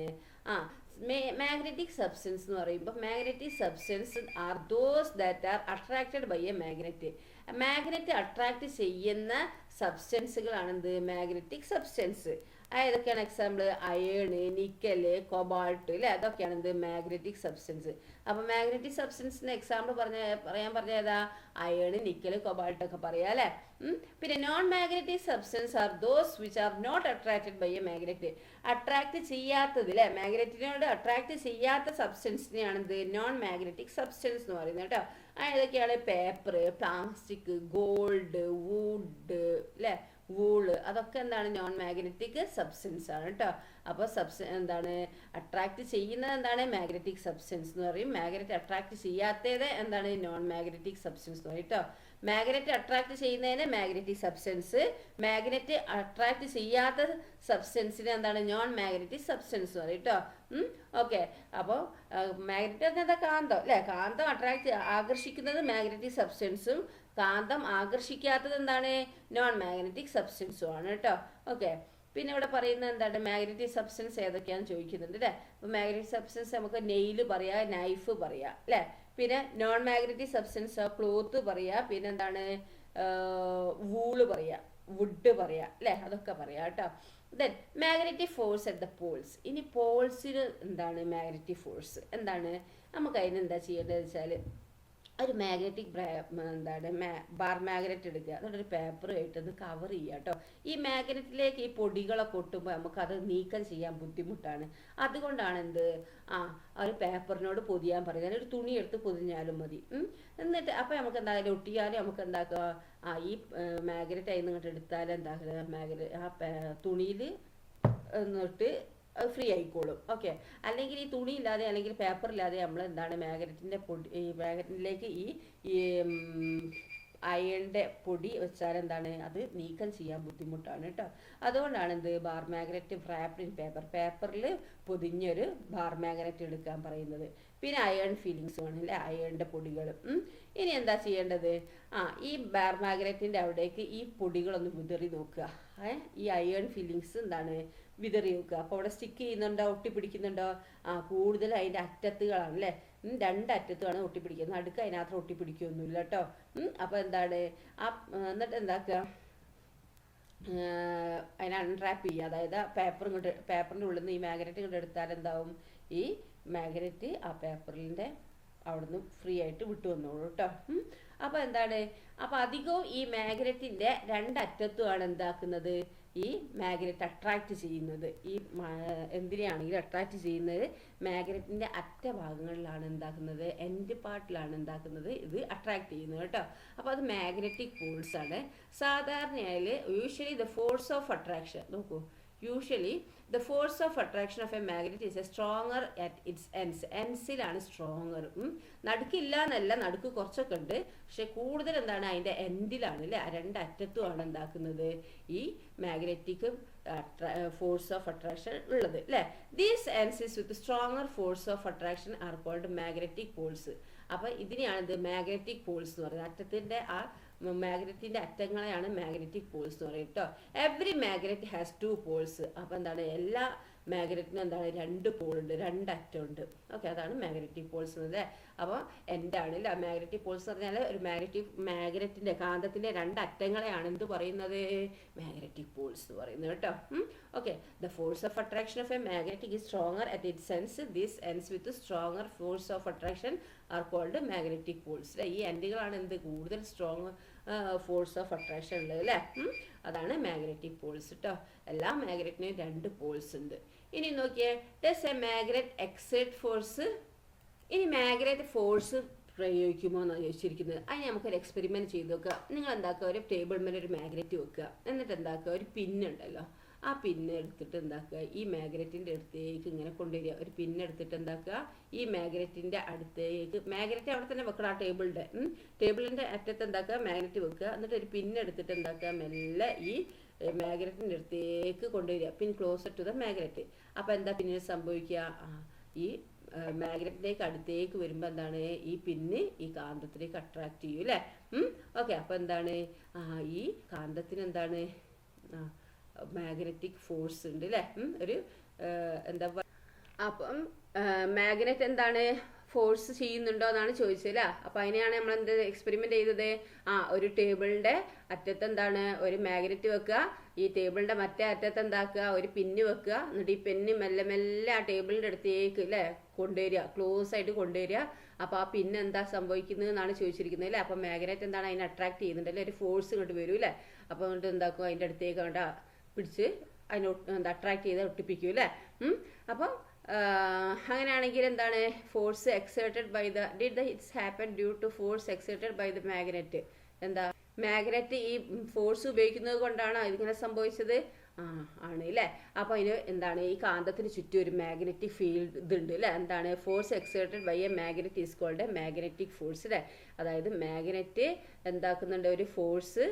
മാഗ്നറ്റിക് സബ്സ്റ്റൻസ് എന്ന് പറയുമ്പോൾ magnetic substance are those that are attracted by a magnet. Magnet attract ചെയ്യുന്ന സബ്സ്റ്റൻസുകളാണെന്ത് മാഗ്നറ്റിക് സബ്സ്റ്റൻസ്. ഏതൊക്കെയാണ് എക്സാമ്പിൾ, അയേണ്, നിക്കല്, കൊബാൾട്ട് അല്ലേ? അതൊക്കെയാണ് എന്ത് മാഗ്നറ്റിക് സബ്സ്റ്റൻസ്. അപ്പോൾ മാഗ്നറ്റിക് സബ്സ്റ്റൻസിന് എക്സാമ്പിൾ പറയാൻ പറഞ്ഞ ഏതാ, അയേണ്, നിക്കല്, കൊബാൾട്ട് ഒക്കെ പറയാം അല്ലേ? പിന്നെ non magnetic substance are those which are not attracted by a magnet. Attract ചെയ്യാത്തത് അല്ലേ? മാഗ്നറ്റിനോട് അട്രാക്റ്റ് ചെയ്യാത്ത സബ്സ്റ്റൻസിനെയാണ് എന്ത് നോൺ മാഗ്നറ്റിക് സബ്സ്റ്റൻസ് എന്ന് പറയുന്നത് കേട്ടോ. ഏതൊക്കെയാണ്, പേപ്പർ, പ്ലാസ്റ്റിക്, ഗോൾഡ്, വുഡ് അല്ലേ, വൂള്, അതൊക്കെ എന്താണ് നോൺ മാഗ്നറ്റിക് സബ്സ്റ്റൻസ് ആണ് കേട്ടോ. അപ്പോൾ എന്താണ് അട്രാക്ട് ചെയ്യുന്നത് എന്താണ് മാഗ്നറ്റിക് സബ്സ്റ്റൻസ് എന്ന് പറയും. മാഗ്നറ്റ് അട്രാക്ട് ചെയ്യാത്തത് എന്താണ് നോൺ മാഗ്നറ്റിക് സബ്സ്റ്റൻസ് എന്ന് പറയും കേട്ടോ. മാഗ്നറ്റ് അട്രാക്ട് ചെയ്യുന്നതിന് മാഗ്നറ്റിക് സബ്സ്റ്റൻസ്, മാഗ്നറ്റ് അട്രാക്ട് ചെയ്യാത്ത സബ്സ്റ്റൻസിന് എന്താണ് നോൺ മാഗ്നറ്റിക് സബ്സ്റ്റൻസ് എന്ന് പറയും കേട്ടോ. ഓക്കെ. അപ്പോൾ മാഗ്നറ്റ് ഒക്കെ എന്താ കാന്തം അല്ലേ, കാന്തം ആകർഷിക്കുന്നത് മാഗ്നറ്റിക് സബ്സ്റ്റൻസും കാന്തം ആകർഷിക്കാത്തത് എന്താണ് നോൺ മാഗ്നറ്റിക് സബ്സ്റ്റൻസും ആണ് കേട്ടോ. ഓക്കെ. പിന്നെ ഇവിടെ പറയുന്നത് എന്താണ് മാഗ്നറ്റിക് സബ്സ്റ്റൻസ് ഏതൊക്കെയാണെന്ന് ചോദിക്കുന്നുണ്ട് അല്ലേ. അപ്പോൾ മാഗ്നറ്റിക് സബ്സ്റ്റൻസ് നമുക്ക് നെയിൽ പറയാം, നൈഫ് പറയാം അല്ലേ. പിന്നെ നോൺ മാഗ്നറ്റിക് സബ്സ്റ്റൻസ് ക്ലോത്ത് പറയാം, പിന്നെ എന്താണ് വൂള് പറയാം, വുഡ് പറയാം അല്ലേ, അതൊക്കെ പറയാം കേട്ടോ. Then magnetic force at the Paul's. ഇനി പോൾസിന് എന്താണ് മാഗ്നറ്റിക് ഫോഴ്സ് എന്താണ്, നമുക്ക് അതിന് എന്താ ചെയ്യേണ്ടത് വെച്ചാൽ ഒരു മാഗ്നറ്റിക് എന്താണ് ബാർ മാഗ്നറ്റ് എടുക്കുക, എന്നിട്ടൊരു പേപ്പർ ആയിട്ടൊന്ന് കവർ ചെയ്യുക കേട്ടോ. ഈ മാഗ്നറ്റിലേക്ക് ഈ പൊടികളൊക്കെ ഒട്ടുമ്പോൾ നമുക്കത് നീക്കം ചെയ്യാൻ ബുദ്ധിമുട്ടാണ്. അതുകൊണ്ടാണ് ഒരു പേപ്പറിനോട് പൊതിയാൻ പറയുന്നത്. ഒരു തുണി എടുത്ത് പൊതിഞ്ഞാലും മതി. എന്നിട്ട് അപ്പോൾ നമുക്ക് എന്തായാലും ഒട്ടിയാലും നമുക്ക് എന്താക്കുക, ഈ മാഗ്നറ്റ് അതിൽ നിന്നിട്ട് എടുത്താൽ എന്താക്കുക, തുണിയിൽ എന്നിട്ട് ഫ്രീ ആയിക്കോളും. ഓക്കെ. അല്ലെങ്കിൽ ഈ തുണി ഇല്ലാതെ അല്ലെങ്കിൽ പേപ്പർ ഇല്ലാതെ നമ്മൾ എന്താണ് മാഗ്നറ്റിൻ്റെ പൊടി, ഈ മാഗ്നറ്റിലേക്ക് ഈ അയണിൻ്റെ പൊടി വെച്ചാൽ എന്താണ് അത് നീക്കം ചെയ്യാൻ ബുദ്ധിമുട്ടാണ് കേട്ടോ. അതുകൊണ്ടാണ് ബാർ മാഗ്നറ്റ് റാപ്ഡ് ഇൻ പേപ്പറിൽ പൊതിഞ്ഞൊരു ബാർ മാഗ്നറ്റ് എടുക്കാൻ പറയുന്നത്. പിന്നെ അയൺ ഫീലിങ്സ് വേണമല്ലേ, അയണിൻ്റെ പൊടികൾ. ഇനി എന്താ ചെയ്യേണ്ടത്, ഈ ബാർ മാഗ്നറ്റിൻ്റെ അവിടേക്ക് ഈ പൊടികളൊന്ന് വിതറി നോക്കുക. ഈ അയൺ ഫീലിങ്സ് എന്താണ് വിതറി നോക്കുക. അപ്പോൾ അവിടെ സ്റ്റിക്ക് ചെയ്യുന്നുണ്ടോ, ഒട്ടിപ്പിടിക്കുന്നുണ്ടോ? കൂടുതൽ അതിൻ്റെ അറ്റത്തുകളാണ് അല്ലേ, രണ്ടറ്റത്തുമാണ് ഒട്ടിപ്പിടിക്കുന്നത്, നടുക്ക് അതിനകത്ത് ഒട്ടിപ്പിടിക്കുകയൊന്നുമില്ല കേട്ടോ. അപ്പോൾ എന്താണ് എന്നിട്ട് എന്താക്കുക, അതിനെ അൺറാപ്പ് ചെയ്യുക. അതായത് പേപ്പറിൻ്റെ ഉള്ളിൽ നിന്ന് ഈ മാഗ്നറ്റ് ഇങ്ങോട്ട് എടുത്താൽ എന്താവും, ഈ മാഗ്നറ്റ് ആ പേപ്പറിൻ്റെ അവിടുന്ന് ഫ്രീ ആയിട്ട് വിട്ടു വന്നോളൂ കേട്ടോ. അപ്പോൾ എന്താണ്, അപ്പോൾ അധികവും ഈ മാഗ്നറ്റിൻ്റെ രണ്ടറ്റത്തുമാണ് എന്താക്കുന്നത്, ഈ മാഗ്നറ്റ് അട്രാക്റ്റ് ചെയ്യുന്നത്. ഈ എന്തിനെയാണെങ്കിലും അട്രാക്റ്റ് ചെയ്യുന്നത് മാഗ്നറ്റിൻ്റെ അറ്റഭാഗങ്ങളിലാണ് എന്താക്കുന്നത്, എൻഡ് പാർട്ടിലാണ് എന്താക്കുന്നത്, ഇത് അട്രാക്റ്റ് ചെയ്യുന്നത് കേട്ടോ. അപ്പോൾ അത് മാഗ്നറ്റിക് പോൾസ് ആണ്. സാധാരണയായി usually the force of attraction നോക്കൂ, usually the force of attraction of a magnet is a stronger at its എൻഡ്സിലാണ് സ്ട്രോങ്ങർ. നടുക്കില്ല എന്നല്ല, നടുക്ക് കുറച്ചൊക്കെ ഉണ്ട്, പക്ഷെ കൂടുതൽ എന്താണ് അതിൻ്റെ എൻഡിലാണ് അല്ലേ, രണ്ടറ്റത്തുമാണ് എന്താക്കുന്നത് ഈ മാഗ്നറ്റിക് ഫോഴ്സ് ഓഫ് അട്രാക്ഷൻ ഉള്ളത് അല്ലേ. These ends with stronger force of attraction are called magnetic poles. അപ്പോൾ ഇതിനെയാണ് മാഗ്നറ്റിക് പോൾസ് എന്ന് പറയുന്നത്. അറ്റത്തിൻ്റെ മാഗ്നറ്റിൻ്റെ അറ്റങ്ങളെയാണ് മാഗ്നറ്റിക് പോൾസ് എന്ന് പറയും കേട്ടോ. Every magnet has 2 poles. അപ്പോൾ എന്താണ് എല്ലാ മാഗ്നറ്റിനും എന്താണ് 2 പോളുണ്ട്, 2 അറ്റമുണ്ട്. ഓക്കെ, അതാണ് മാഗ്നറ്റിക് പോൾസ് എന്നത്. അപ്പോൾ എന്താണ് മാഗ്നറ്റിക് പോൾസ് എന്ന് പറഞ്ഞാൽ ഒരു മാഗ്നറ്റിൻ്റെ കാന്തത്തിൻ്റെ 2 അറ്റങ്ങളെയാണ് എന്ത് പറയുന്നത്, മാഗ്നറ്റിക് പോൾസ് എന്ന് പറയുന്നത് കേട്ടോ. Okay. The force of attraction of a magnetic is stronger at its ends. This ends with stronger force of attraction are called magnetic poles. ഈ എൻഡുകളാണ് കൂടുതൽ സ്ട്രോങ് ഫോഴ്സ് ഓഫ് അട്രാക്ഷൻ ഉള്ളത് അല്ലേ. അതാണ് മാഗ്നറ്റിക് പോൾസ് കേട്ടോ. എല്ലാ മാഗ്നറ്റിനും 2 പോൾസ് ഉണ്ട്. ഇനി നോക്കിയേ, does A magnet exert force. ഇനി മാഗ്നറ്റ് ഫോഴ്സ് പ്രയോഗിക്കുമോ എന്നാണ് ചോദിച്ചിരിക്കുന്നത്. അതിന് നമുക്കൊരു എക്സ്പെരിമെൻറ്റ് ചെയ്ത് നോക്കുക. നിങ്ങൾ എന്താക്കുക, ഒരു ടേബിൾ മേലെ ഒരു മാഗ്നറ്റ് വെക്കുക, എന്നിട്ട് എന്താക്കുക, ഒരു പിന്നുണ്ടല്ലോ, ആ പിന്ന് എടുത്തിട്ട് എന്താക്കുക, ഈ മാഗ്നറ്റിൻ്റെ അടുത്തേക്ക് ഇങ്ങനെ കൊണ്ടുവരിക. ഒരു പിന്നെടുത്തിട്ട് എന്താക്കുക, ഈ മാഗ്നറ്റിൻ്റെ അടുത്തേക്ക്, മാഗ്നറ്റ് അവിടെ തന്നെ വെക്കണം, ആ ടേബിളിൻ്റെ അറ്റത്ത് എന്താക്കുക, മാഗ്നറ്റ് വെക്കുക. എന്നിട്ട് ഒരു പിന്നെടുത്തിട്ട് എന്താക്കുക, മെല്ലെ ഈ മാഗ്നറ്റിൻ്റെ അടുത്തേക്ക് കൊണ്ടുവരിക. പിൻ ക്ലോസർ ടു ദ മാഗ്നറ്റ്. അപ്പോൾ എന്താ പിന്നീട് സംഭവിക്കുക, ഈ മാഗ്നറ്റിലേക്ക് അടുത്തേക്ക് വരുമ്പോൾ എന്താണ്, ഈ പിന്ന് ഈ കാന്തത്തിലേക്ക് അട്രാക്ട് ചെയ്യും അല്ലേ. ഓക്കെ. അപ്പോൾ എന്താണ്, ഈ കാന്തത്തിന് എന്താണ് മാഗ്നറ്റിക് ഫോഴ്സ് ഉണ്ട് അല്ലേ. ഒരു എന്താ അപ്പം മാഗ്നറ്റ് എന്താണ് ഫോഴ്സ് ചെയ്യുന്നുണ്ടോ എന്നാണ് ചോദിച്ചത് അല്ലേ. അപ്പോൾ അതിനെയാണ് നമ്മൾ എന്ത് എക്സ്പെരിമെൻ്റ് ചെയ്തത്, ഒരു ടേബിളിൻ്റെ അറ്റത്ത് എന്താണ് ഒരു മാഗ്നറ്റ് വെക്കുക, ഈ ടേബിളിൻ്റെ മറ്റേ അറ്റത്ത് എന്താക്കുക, ഒരു പിന്ന് വെക്കുക. എന്നിട്ട് ഈ പെന്ന് മെല്ലെ മെല്ലെ ആ ടേബിളിൻ്റെ അടുത്തേക്ക് അല്ലേ കൊണ്ടുവരിക, ക്ലോസ് ആയിട്ട് കൊണ്ടുവരിക. അപ്പോൾ ആ പിന്നെ എന്താ സംഭവിക്കുന്നത് എന്നാണ് ചോദിച്ചിരിക്കുന്നത് അല്ലേ. അപ്പോൾ മാഗ്നറ്റ് എന്താണ് അതിനെ അട്രാക്ട് ചെയ്യുന്നുണ്ട് അല്ലേ, ഒരു ഫോഴ്സ് ഇങ്ങോട്ട് വരും അല്ലേ. അപ്പോൾ എന്നിട്ട് എന്താക്കും, അതിൻ്റെ അടുത്തേക്ക് വേണ്ട പിടിച്ച് അതിനെ എന്താ അട്രാക്ട് ചെയ്ത് ഒട്ടിപ്പിക്കും അല്ലേ. അപ്പം അങ്ങനെയാണെങ്കിൽ എന്താണ് force exerted by the did the its happen due to force exerted by the magnet. എന്താ മാഗ്നറ്റ് ഈ ഫോഴ്സ് ഉപയോഗിക്കുന്നത് കൊണ്ടാണോ ഇതിങ്ങനെ സംഭവിച്ചത്? ആണ് അല്ലേ. അപ്പോൾ അതിന് എന്താണ്, ഈ കാന്തത്തിന് ചുറ്റും ഒരു മാഗ്നറ്റിക് ഫീൽഡ് ഇതുണ്ട് അല്ലേ. എന്താണ്, force exerted by a magnet is called a magnetic force അല്ലേ. അതായത് മാഗ്നറ്റ് എന്താക്കുന്നുണ്ട്, ഒരു ഫോഴ്സ്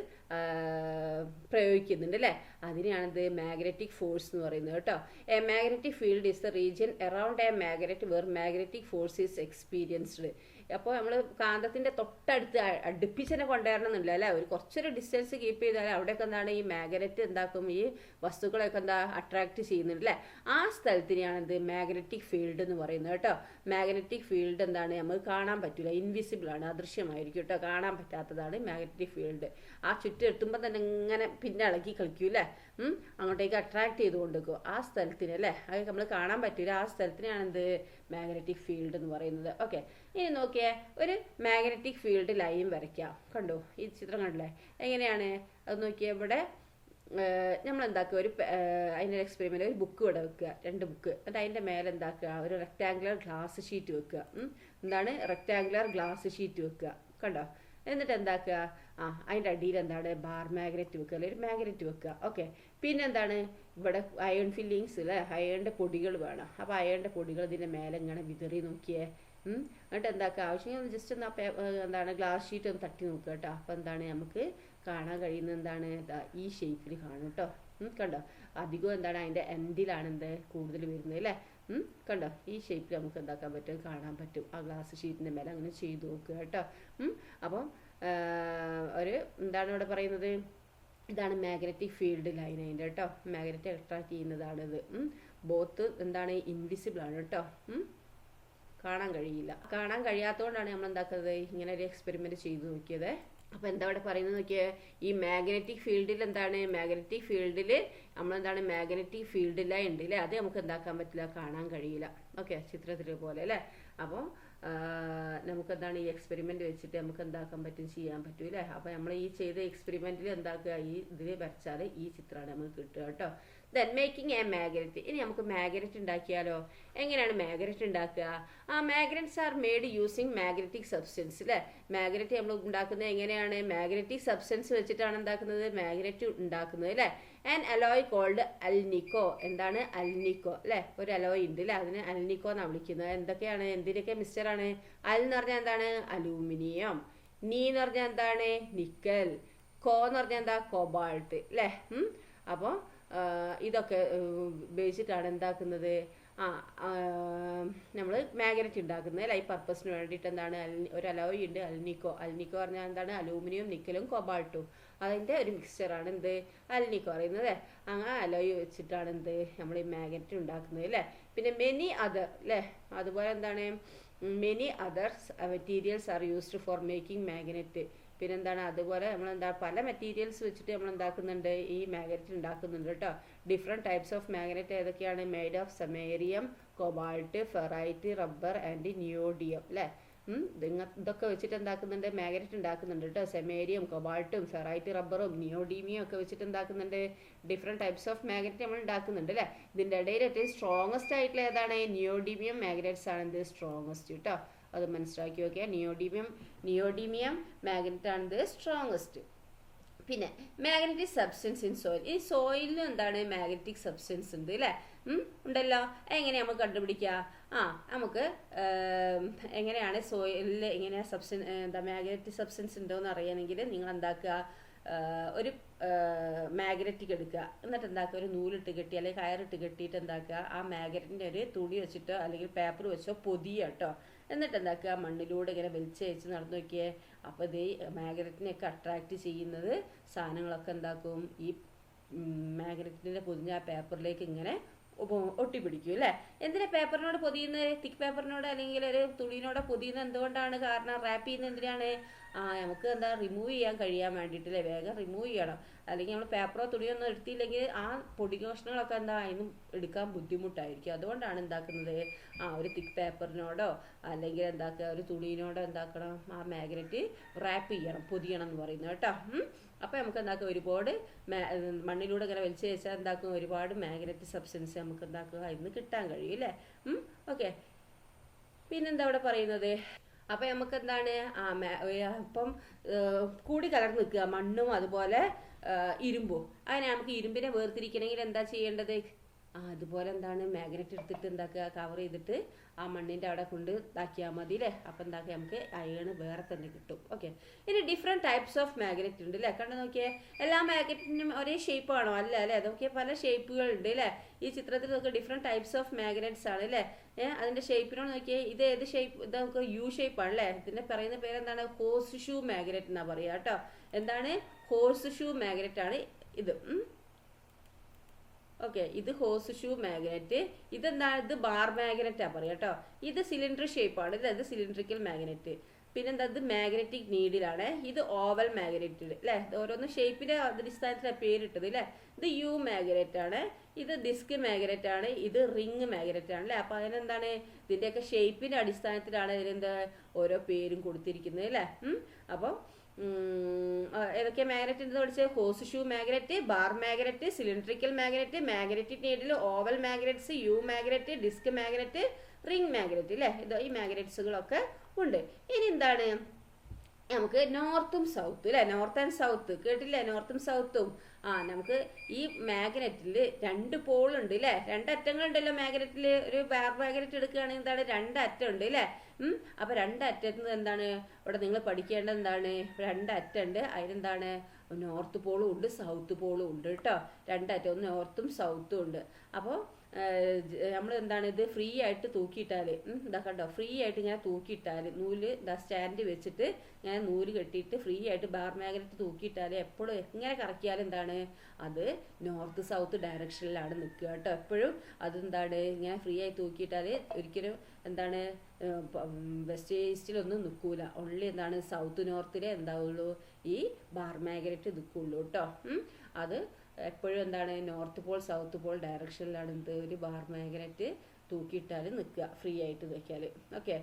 പ്രയോഗിക്കുന്നുണ്ട് അല്ലേ. അതിനെയാണിത് മാഗ്നറ്റിക് ഫോഴ്സ് എന്ന് പറയുന്നത് കേട്ടോ. A magnetic field is the region around a magnet where magnetic force is experienced. അപ്പോൾ നമ്മൾ കാന്തത്തിൻ്റെ തൊട്ടടുത്ത് അടുപ്പിച്ച് തന്നെ കൊണ്ടുവരണമെന്നില്ല അല്ലേ. ഒരു കുറച്ചൊരു ഡിസ്റ്റൻസ് കീപ്പ് ചെയ്താൽ അവിടെയൊക്കെ എന്താണ്, ഈ മാഗ്നറ്റ് എന്താക്കും, ഈ വസ്തുക്കളെയൊക്കെ എന്താ അട്രാക്ട് ചെയ്യുന്നുണ്ട് അല്ലേ. ആ സ്ഥലത്തിനെയാണ് എന്ത്, മാഗ്നറ്റിക് ഫീൽഡ് എന്ന് പറയുന്നത് കേട്ടോ. മാഗ്നറ്റിക് ഫീൽഡ് എന്താണ്, നമുക്ക് കാണാൻ പറ്റില്ല, ഇൻവിസിബിൾ ആണ്, അദൃശ്യമായിരിക്കും കേട്ടോ, കാണാൻ പറ്റാത്തതാണ് മാഗ്നറ്റിക് ഫീൽഡ്. ആ ചുറ്റും എത്തുമ്പോൾ തന്നെ ഇങ്ങനെ പിന്നെ ഇളക്കി കളിക്കും അല്ലേ. അങ്ങോട്ടേക്ക് അട്രാക്ട് ചെയ്ത് കൊണ്ടുവെക്കും ആ സ്ഥലത്തിന് അല്ലേ. അത് നമ്മൾ കാണാൻ പറ്റില്ല, ആ സ്ഥലത്തിനാണ് എന്ത്, മാഗ്നറ്റിക് ഫീൽഡ് എന്ന് പറയുന്നത്. ഓക്കെ, ഇനി നോക്കിയേ, ഒരു മാഗ്നറ്റിക് ഫീൽഡ് ലൈൻ വരയ്ക്കാം. കണ്ടോ, ഈ ചിത്രം കണ്ടില്ലേ എങ്ങനെയാണ് അത് നോക്കിയേ. ഇവിടെ നമ്മൾ എന്താക്കുക, ഒരു അതിൻ്റെ എക്സ്പെരിമെൻ്റ്, ഒരു ബുക്ക് ഇവിടെ വെക്കുക, 2 ബുക്ക്. എന്നിട്ട് അതിൻ്റെ മേലെ എന്താക്കുക, ഒരു റെക്റ്റാങ്കുലർ ഗ്ലാസ് ഷീറ്റ് വെക്കുക. എന്താണ്, റെക്റ്റാങ്കുലർ ഗ്ലാസ് ഷീറ്റ് വെക്കുക. കണ്ടോ, എന്നിട്ട് എന്താക്കുക, അതിൻ്റെ അടിയിൽ എന്താണ്, ബാർ മാഗ്നറ്റ് വെക്കുക, അല്ലെങ്കിൽ ഒരു മാഗ്നറ്റ് വെക്കുക. ഓക്കെ, പിന്നെ എന്താണ്, ഇവിടെ അയൺ ഫില്ലിങ്സ് അല്ലേ, അയണിൻ്റെ പൊടികൾ വേണം. അപ്പോൾ അയണിൻ്റെ പൊടികൾ ഇതിൻ്റെ മേലെ ഇങ്ങനെ വിതറി നോക്കിയേ. എന്നിട്ട് എന്താക്കുക, ആവശ്യം ജസ്റ്റ് ഒന്ന് എന്താണ് ഗ്ലാസ് ഷീറ്റ് ഒന്ന് തട്ടി നോക്കുക കേട്ടോ. അപ്പോൾ എന്താണ് നമുക്ക് കാണാൻ കഴിയുന്നത്, എന്താണ്, ഈ ഷേപ്പിൽ കാണും കേട്ടോ. കണ്ടോ, അധികം എന്താണ് അതിൻ്റെ എൻഡിലാണ് എന്ത് കൂടുതൽ വരുന്നത് അല്ലേ. കണ്ടോ, ഈ ഷേപ്പിൽ നമുക്ക് എന്താക്കാൻ പറ്റും, കാണാൻ പറ്റും. ആ ഗ്ലാസ് ഷീറ്റിൻ്റെ മേലെ അങ്ങനെ ചെയ്ത് നോക്കുക കേട്ടോ. അപ്പം ഒരു എന്താണ് ഇവിടെ പറയുന്നത്, ഇതാണ് മാഗ്നറ്റിക് ഫീൽഡ് ലൈൻ അതിൻ്റെ കേട്ടോ. മാഗ്നറ്റ് അട്രാക്ട് ചെയ്യുന്നതാണിത്. ബോത്ത് എന്താണ്, ഇൻവിസിബിൾ ആണ് കേട്ടോ. കാണാൻ കഴിയില്ല. കാണാൻ കഴിയാത്തതുകൊണ്ടാണ് നമ്മൾ എന്താക്കുന്നത്, ഇങ്ങനെ ഒരു എക്സ്പെരിമെൻറ്റ് ചെയ്ത് നോക്കിയത്. അപ്പോൾ എന്താ ഇവിടെ പറയുന്നത് നോക്കിയേ, ഈ മാഗ്നറ്റിക് ഫീൽഡിൽ എന്താണ്, മാഗ്നറ്റിക് ഫീൽഡിൽ നമ്മളെന്താണ്, മാഗ്നറ്റിക് ഫീൽഡ് ലൈൻ ഉണ്ട് അല്ലേ, അത് നമുക്ക് എന്താക്കാൻ പറ്റില്ല, കാണാൻ കഴിയില്ല. ഓക്കെ, ചിത്രത്തിൽ പോലെ അല്ലേ. അപ്പോൾ നമുക്കെന്താണ്, ഈ എക്സ്പെരിമെൻ്റ് വെച്ചിട്ട് നമുക്ക് എന്താക്കാൻ പറ്റും, ചെയ്യാൻ പറ്റും അല്ലേ. അപ്പോൾ നമ്മൾ ഈ ചെയ്ത എക്സ്പെരിമെൻറ്റിൽ എന്താക്കുക, ഈ ഇതിൽ വരച്ചാൽ ഈ ചിത്രമാണ് നമുക്ക് കിട്ടുക കേട്ടോ. Then making A magnet. ഇനി നമുക്ക് മാഗ്നറ്റ് ഉണ്ടാക്കിയാലോ. എങ്ങനെയാണ് മാഗ്നറ്റ് ഉണ്ടാക്കുക? Magnets are made using magnetic substance അല്ലേ. മാഗ്നറ്റ് നമ്മൾ ഉണ്ടാക്കുന്നത് എങ്ങനെയാണ്, മാഗ്നറ്റിക് സബ്സ്റ്റൻസ് വെച്ചിട്ടാണ് എന്താക്കുന്നത്, മാഗ്നറ്റ് ഉണ്ടാക്കുന്നത് അല്ലേ. And alloy called alnico. എന്താണ്, അൽനിക്കോ അല്ലേ, ഒരു അലോയ് ഉണ്ട് അല്ലേ, അതിന് അൽനിക്കോ എന്നാണ് വിളിക്കുന്നത്. എന്തൊക്കെയാണ്, എന്തിനൊക്കെ മിക്സ്ചറാണ്? അൽ എന്ന് പറഞ്ഞാൽ എന്താണ്, അലൂമിനിയം. നീ എന്ന് പറഞ്ഞാൽ എന്താണ്, നിക്കൽ. കോ എന്ന് പറഞ്ഞാൽ എന്താ, കൊബാൾട്ട് അല്ലേ. അപ്പോൾ ഇതൊക്കെ ഉപയോഗിച്ചിട്ടാണ് എന്താക്കുന്നത്, നമ്മൾ മാഗ്നറ്റ് ഉണ്ടാക്കുന്നത് അല്ലേ. ഈ പർപ്പസിന് വേണ്ടിയിട്ട് എന്താണ്, ഒരു അലോയ് ഉണ്ട്, അൽനിക്കോ. അൽനിക്കോ പറഞ്ഞാൽ എന്താണ്, അലൂമിനിയം, നിക്കലും കൊബാൾട്ടും, അതിൻ്റെ ഒരു മിക്സ്ചറാണ് എന്ത്, അൽനിക്കോ പറയുന്നത്. അങ്ങനെ അലോയ് വെച്ചിട്ടാണ് എന്ത്, നമ്മൾ ഈ മാഗ്നറ്റ് ഉണ്ടാക്കുന്നത് അല്ലേ. പിന്നെ മെനി അതർ അല്ലേ, അതുപോലെ എന്താണ്, many others materials are used for making magnet. പിന്നെന്താണ്, അതുപോലെ നമ്മളെന്താ പല മെറ്റീരിയൽസ് വെച്ചിട്ട് നമ്മൾ എന്താക്കുന്നുണ്ട്, ഈ മാഗ്നറ്റ് ഉണ്ടാക്കുന്നുണ്ട് കേട്ടോ. ഡിഫറെൻറ്റ് ടൈപ്സ് ഓഫ് മാഗ്നറ്റ് ഏതൊക്കെയാണ്, made of സമേരിയം, cobalt, ferrite, rubber and neodymium അല്ലേ. ഇതൊക്കെ വെച്ചിട്ട് എന്താക്കുന്നുണ്ട്, മാഗ്നറ്റ് ഉണ്ടാക്കുന്നുണ്ട് കേട്ടോ. സെമേരിയം, കൊബാൾട്ടും, ഫെറൈറ്റ്, റബ്ബറും, നിയോഡീമിയം ഒക്കെ വെച്ചിട്ട് എന്താക്കുന്നുണ്ട്, ഡിഫറെൻറ്റ് ടൈപ്സ് ഓഫ് മാഗ്നറ്റ് നമ്മൾ ഉണ്ടാക്കുന്നുണ്ട് അല്ലേ. ഇതിൻ്റെ ഇടയിൽ ഏറ്റവും സ്ട്രോങ്ങസ്റ്റ് ആയിട്ടുള്ള ഏതാണ്, നിയോഡീമിയം മാഗ്നറ്റ്സ് ആണ് ഇത് സ്ട്രോങ്ങസ്റ്റ് കേട്ടോ. അത് മനസ്സിലാക്കി നോക്കിയാൽ നിയോഡീമിയം മാഗ്നറ്റ് ആണ് ഇത് സ്ട്രോങ്ങസ്റ്റ്. പിന്നെ മാഗ്നറ്റിക് സബ്സ്റ്റൻസ് ഇൻ സോയിൽ. ഈ സോയിലിന് എന്താണ്, മാഗ്നറ്റിക് സബ്സ്റ്റൻസ് ഉണ്ട് അല്ലേ. ഉണ്ടല്ലോ. എങ്ങനെയാണ് നമുക്ക് കണ്ടുപിടിക്കുക? നമുക്ക് എങ്ങനെയാണ് സോയിലിൽ എങ്ങനെയാണ് എന്താ മാഗ്നറ്റിക് സബ്സ്റ്റൻസ് ഉണ്ടോയെന്ന് അറിയണമെങ്കിൽ നിങ്ങൾ എന്താക്കുക, ഒരു മാഗ്നറ്റിക് എടുക്കുക. എന്നിട്ട് എന്താക്കുക, ഒരു നൂലിട്ട് കെട്ടി അല്ലെങ്കിൽ കയറിട്ട് കെട്ടിയിട്ട് എന്താക്കുക, ആ മാഗ്നറ്റിൻ്റെ ഒരു തുണി വെച്ചിട്ടോ അല്ലെങ്കിൽ പേപ്പർ വെച്ചോ പൊതിയുക കേട്ടോ. എന്നിട്ട് എന്താക്കുക, മണ്ണിലൂടെ ഇങ്ങനെ വലിച്ചയച്ച് നടന്നു നോക്കിയേ. അപ്പോൾ ഇത് മാഗ്നറ്റിനെയൊക്കെ അട്രാക്റ്റ് ചെയ്യുന്നത് സാധനങ്ങളൊക്കെ എന്താക്കും, ഈ മാഗ്നറ്റിൻ്റെ പൊതിഞ്ഞ ആ പേപ്പറിലേക്ക് ഇങ്ങനെ ഒട്ടിപ്പിടിക്കും അല്ലേ. എന്തിനാ പേപ്പറിനോട് പൊതിയുന്നത്, തിക്ക് പേപ്പറിനോട് അല്ലെങ്കിൽ ഒരു തുണിനോട് പൊതിയുന്നത് എന്തുകൊണ്ടാണ്? കാരണം റാപ്പ് ചെയ്യുന്നത് എന്തിനാണ്, നമുക്ക് എന്താ റിമൂവ് ചെയ്യാൻ കഴിയാൻ വേണ്ടിയിട്ടല്ലേ, വേഗം റിമൂവ് ചെയ്യണം. അല്ലെങ്കിൽ നമ്മൾ പേപ്പറോ തുണിയോ ഒന്നും എടുത്തില്ലെങ്കിൽ ആ പൊടി കഷ്ണങ്ങളൊക്കെ എന്താ അതിനും എടുക്കാൻ ബുദ്ധിമുട്ടായിരിക്കും. അതുകൊണ്ടാണ് എന്താക്കുന്നത്, ഒരു തിക്ക് പേപ്പറിനോടോ അല്ലെങ്കിൽ എന്താക്കുക, ഒരു തുണിനോടോ എന്താക്കണം, ആ മാഗ്നറ്റ് റാപ്പ് ചെയ്യണം, പൊതിയണം എന്ന് പറയുന്നത് കേട്ടോ. അപ്പോൾ നമുക്ക് എന്താക്കുക, ഒരുപാട് മണ്ണിലൂടെ ഇങ്ങനെ വലിച്ചു വെച്ചാൽ എന്താക്കും, ഒരുപാട് മാഗ്നറ്റിക് സബ്സ്റ്റൻസ് നമുക്ക് എന്താക്കുക അതിൽ നിന്ന് കിട്ടാൻ കഴിയും അല്ലേ. ഓക്കെ, പിന്നെന്താ ഇവിടെ പറയുന്നത്, അപ്പം നമുക്ക് എന്താണ് അപ്പം കൂടി കലർന്ന് നിൽക്കുക മണ്ണും അതുപോലെ ഇരുമ്പും. അങ്ങനെ നമുക്ക് ഇരുമ്പിനെ വേർതിരിക്കണമെങ്കിൽ എന്താ ചെയ്യേണ്ടത്? അതുപോലെ എന്താണ് മാഗ്നറ്റ് എടുത്തിട്ട് എന്താക്കുക, കവർ ചെയ്തിട്ട് ആ മണ്ണിൻ്റെ അവിടെ കൊണ്ട് ഇതാക്കിയാൽ മതി അല്ലേ. അപ്പം എന്താക്കുക, നമുക്ക് അയൺ വേറെ തന്നെ കിട്ടും. ഓക്കെ, ഇനി ഡിഫറെൻറ്റ് ടൈപ്സ് ഓഫ് മാഗ്നറ്റ് ഉണ്ട് അല്ലേ. കണ്ടു നോക്കിയേ, എല്ലാ മാഗ്നറ്റിനും ഒരേ ഷേപ്പ് ആണോ? അല്ല അല്ലേ. നോക്കിയാൽ പല ഷേപ്പുകൾ ഉണ്ട് അല്ലേ. ഈ ചിത്രത്തിൽ നോക്കിയ ഡിഫറെൻറ്റ് ടൈപ്സ് ഓഫ് മാഗ്നറ്റ്സ് ആണ് അല്ലേ. അതിൻ്റെ ഷേപ്പിനോട് നോക്കിയാൽ ഇത് ഏത് ഷേപ്പ്? ഇത് നമുക്ക് യു ഷേപ്പ് ആണല്ലേ. ഇതിൻ്റെ പറയുന്ന പേരെന്താണ്? ഹോഴ്സ് ഷൂ മാഗ്നറ്റ് എന്നാ പറയുക കേട്ടോ. എന്താണ്? ഹോഴ്സ് ഷൂ മാഗ്നറ്റ് ആണ് ഇത്. ഓക്കെ, ഇത് ഹോഴ്സ് ഷൂ മാഗ്നറ്റ്. ഇതെന്താണ്? ഇത് ബാർ മാഗ്നറ്റാ പറയാം കേട്ടോ. ഇത് സിലിണ്ടർ ഷേപ്പാണ്. ഇത് സിലിണ്ടറിക്കൽ മാഗ്നറ്റ്. പിന്നെന്താ? ഇത് മാഗ്നറ്റിക് നീഡിലാണ്. ഇത് ഓവൽ മാഗ്നറ്റ് അല്ലേ. ഓരോന്ന് ഷേപ്പിന്റെ അടിസ്ഥാനത്തിലാണ് പേരിട്ടത് അല്ലേ. ഇത് യു മാഗ്നറ്റ് ആണ്. ഇത് ഡിസ്ക് മാഗ്നറ്റ് ആണ്. ഇത് റിംഗ് മാഗ്നറ്റ് ആണ് അല്ലേ. അപ്പൊ അതിനെന്താണ്? ഇതിന്റെയൊക്കെ ഷേപ്പിന്റെ അടിസ്ഥാനത്തിലാണ് ഇതിനെന്താ ഓരോ പേരും കൊടുത്തിരിക്കുന്നത് അല്ലേ. അപ്പോൾ ഏതൊക്കെ മാഗ്നറ്റ് എന്ന് പഠിച്ചത്? Horse shoe magnet, bar magnet, cylindrical magnet, magnetic needle, oval magnets, U magnet, disc magnet, ring magnet അല്ലേ. ഇത് ഈ മാഗ്നറ്റ്സുകളൊക്കെ ഉണ്ട്. ഇനി എന്താണ്? നമുക്ക് നോർത്തും സൗത്തും അല്ലേ. നോർത്ത് ആൻഡ് സൗത്ത് കേട്ടില്ലേ? നോർത്തും സൗത്തും. നമുക്ക് ഈ മാഗ്നറ്റിൽ 2 പോളുണ്ട് അല്ലേ. 2 അറ്റങ്ങളുണ്ടല്ലോ മാഗ്നറ്റിൽ. ഒരു ബാർ മാഗ്നറ്റ് എടുക്കുകയാണെങ്കിൽ എന്താണ്? 2 അറ്റം ഉണ്ട് അല്ലേ. അപ്പൊ 2 അറ്റത്ത് നിന്ന് എന്താണ് ഇവിടെ നിങ്ങൾ പഠിക്കേണ്ടത്? എന്താണ്? 2 അറ്റുണ്ട്. അതിനെന്താണ്? നോർത്ത് പോളും ഉണ്ട്, സൗത്ത് പോളും ഉണ്ട് കേട്ടോ. 2 അറ്റം, ഒന്ന് നോർത്തും സൗത്തും ഉണ്ട്. അപ്പോൾ നമ്മൾ എന്താണ് ഇത് ഫ്രീ ആയിട്ട് തൂക്കിയിട്ടാൽ, ഇതാ കണ്ടോ, ഫ്രീ ആയിട്ട് ഇങ്ങനെ തൂക്കിയിട്ടാൽ നൂല് ഇതാ സ്റ്റാൻഡ് വെച്ചിട്ട് ഇങ്ങനെ നൂല് കെട്ടിയിട്ട് ഫ്രീ ആയിട്ട് ബാർ മാഗ്നറ്റ് തൂക്കിയിട്ടാൽ എപ്പോഴും എങ്ങനെ കറക്കിയാലും എന്താണ് അത് നോർത്ത് സൗത്ത് ഡയറക്ഷനിലാണ് നിൽക്കുക കേട്ടോ. എപ്പോഴും അതെന്താണ് ഇങ്ങനെ ഫ്രീ ആയി തൂക്കിയിട്ടാൽ ഒരിക്കലും എന്താണ് വെസ്റ്റ് ഈസ്റ്റിലൊന്നും നിൽക്കൂല. ഓൺലി എന്താണ് സൗത്ത് നോർത്തിലെ എന്താവുള്ളൂ ഈ ബാർ മാഗ്നറ്റ് നിൽക്കുള്ളൂ കേട്ടോ. അത് എപ്പോഴും എന്താണ് നോർത്ത് പോൾ സൗത്ത് പോൾ ഡയറക്ഷനിലാണ് എന്ത് ഒരു ബാർ മാഗ്നറ്റ് തൂക്കിയിട്ടാൽ നിൽക്കുക ഫ്രീ ആയിട്ട് വെക്കാൽ. ഓക്കെ,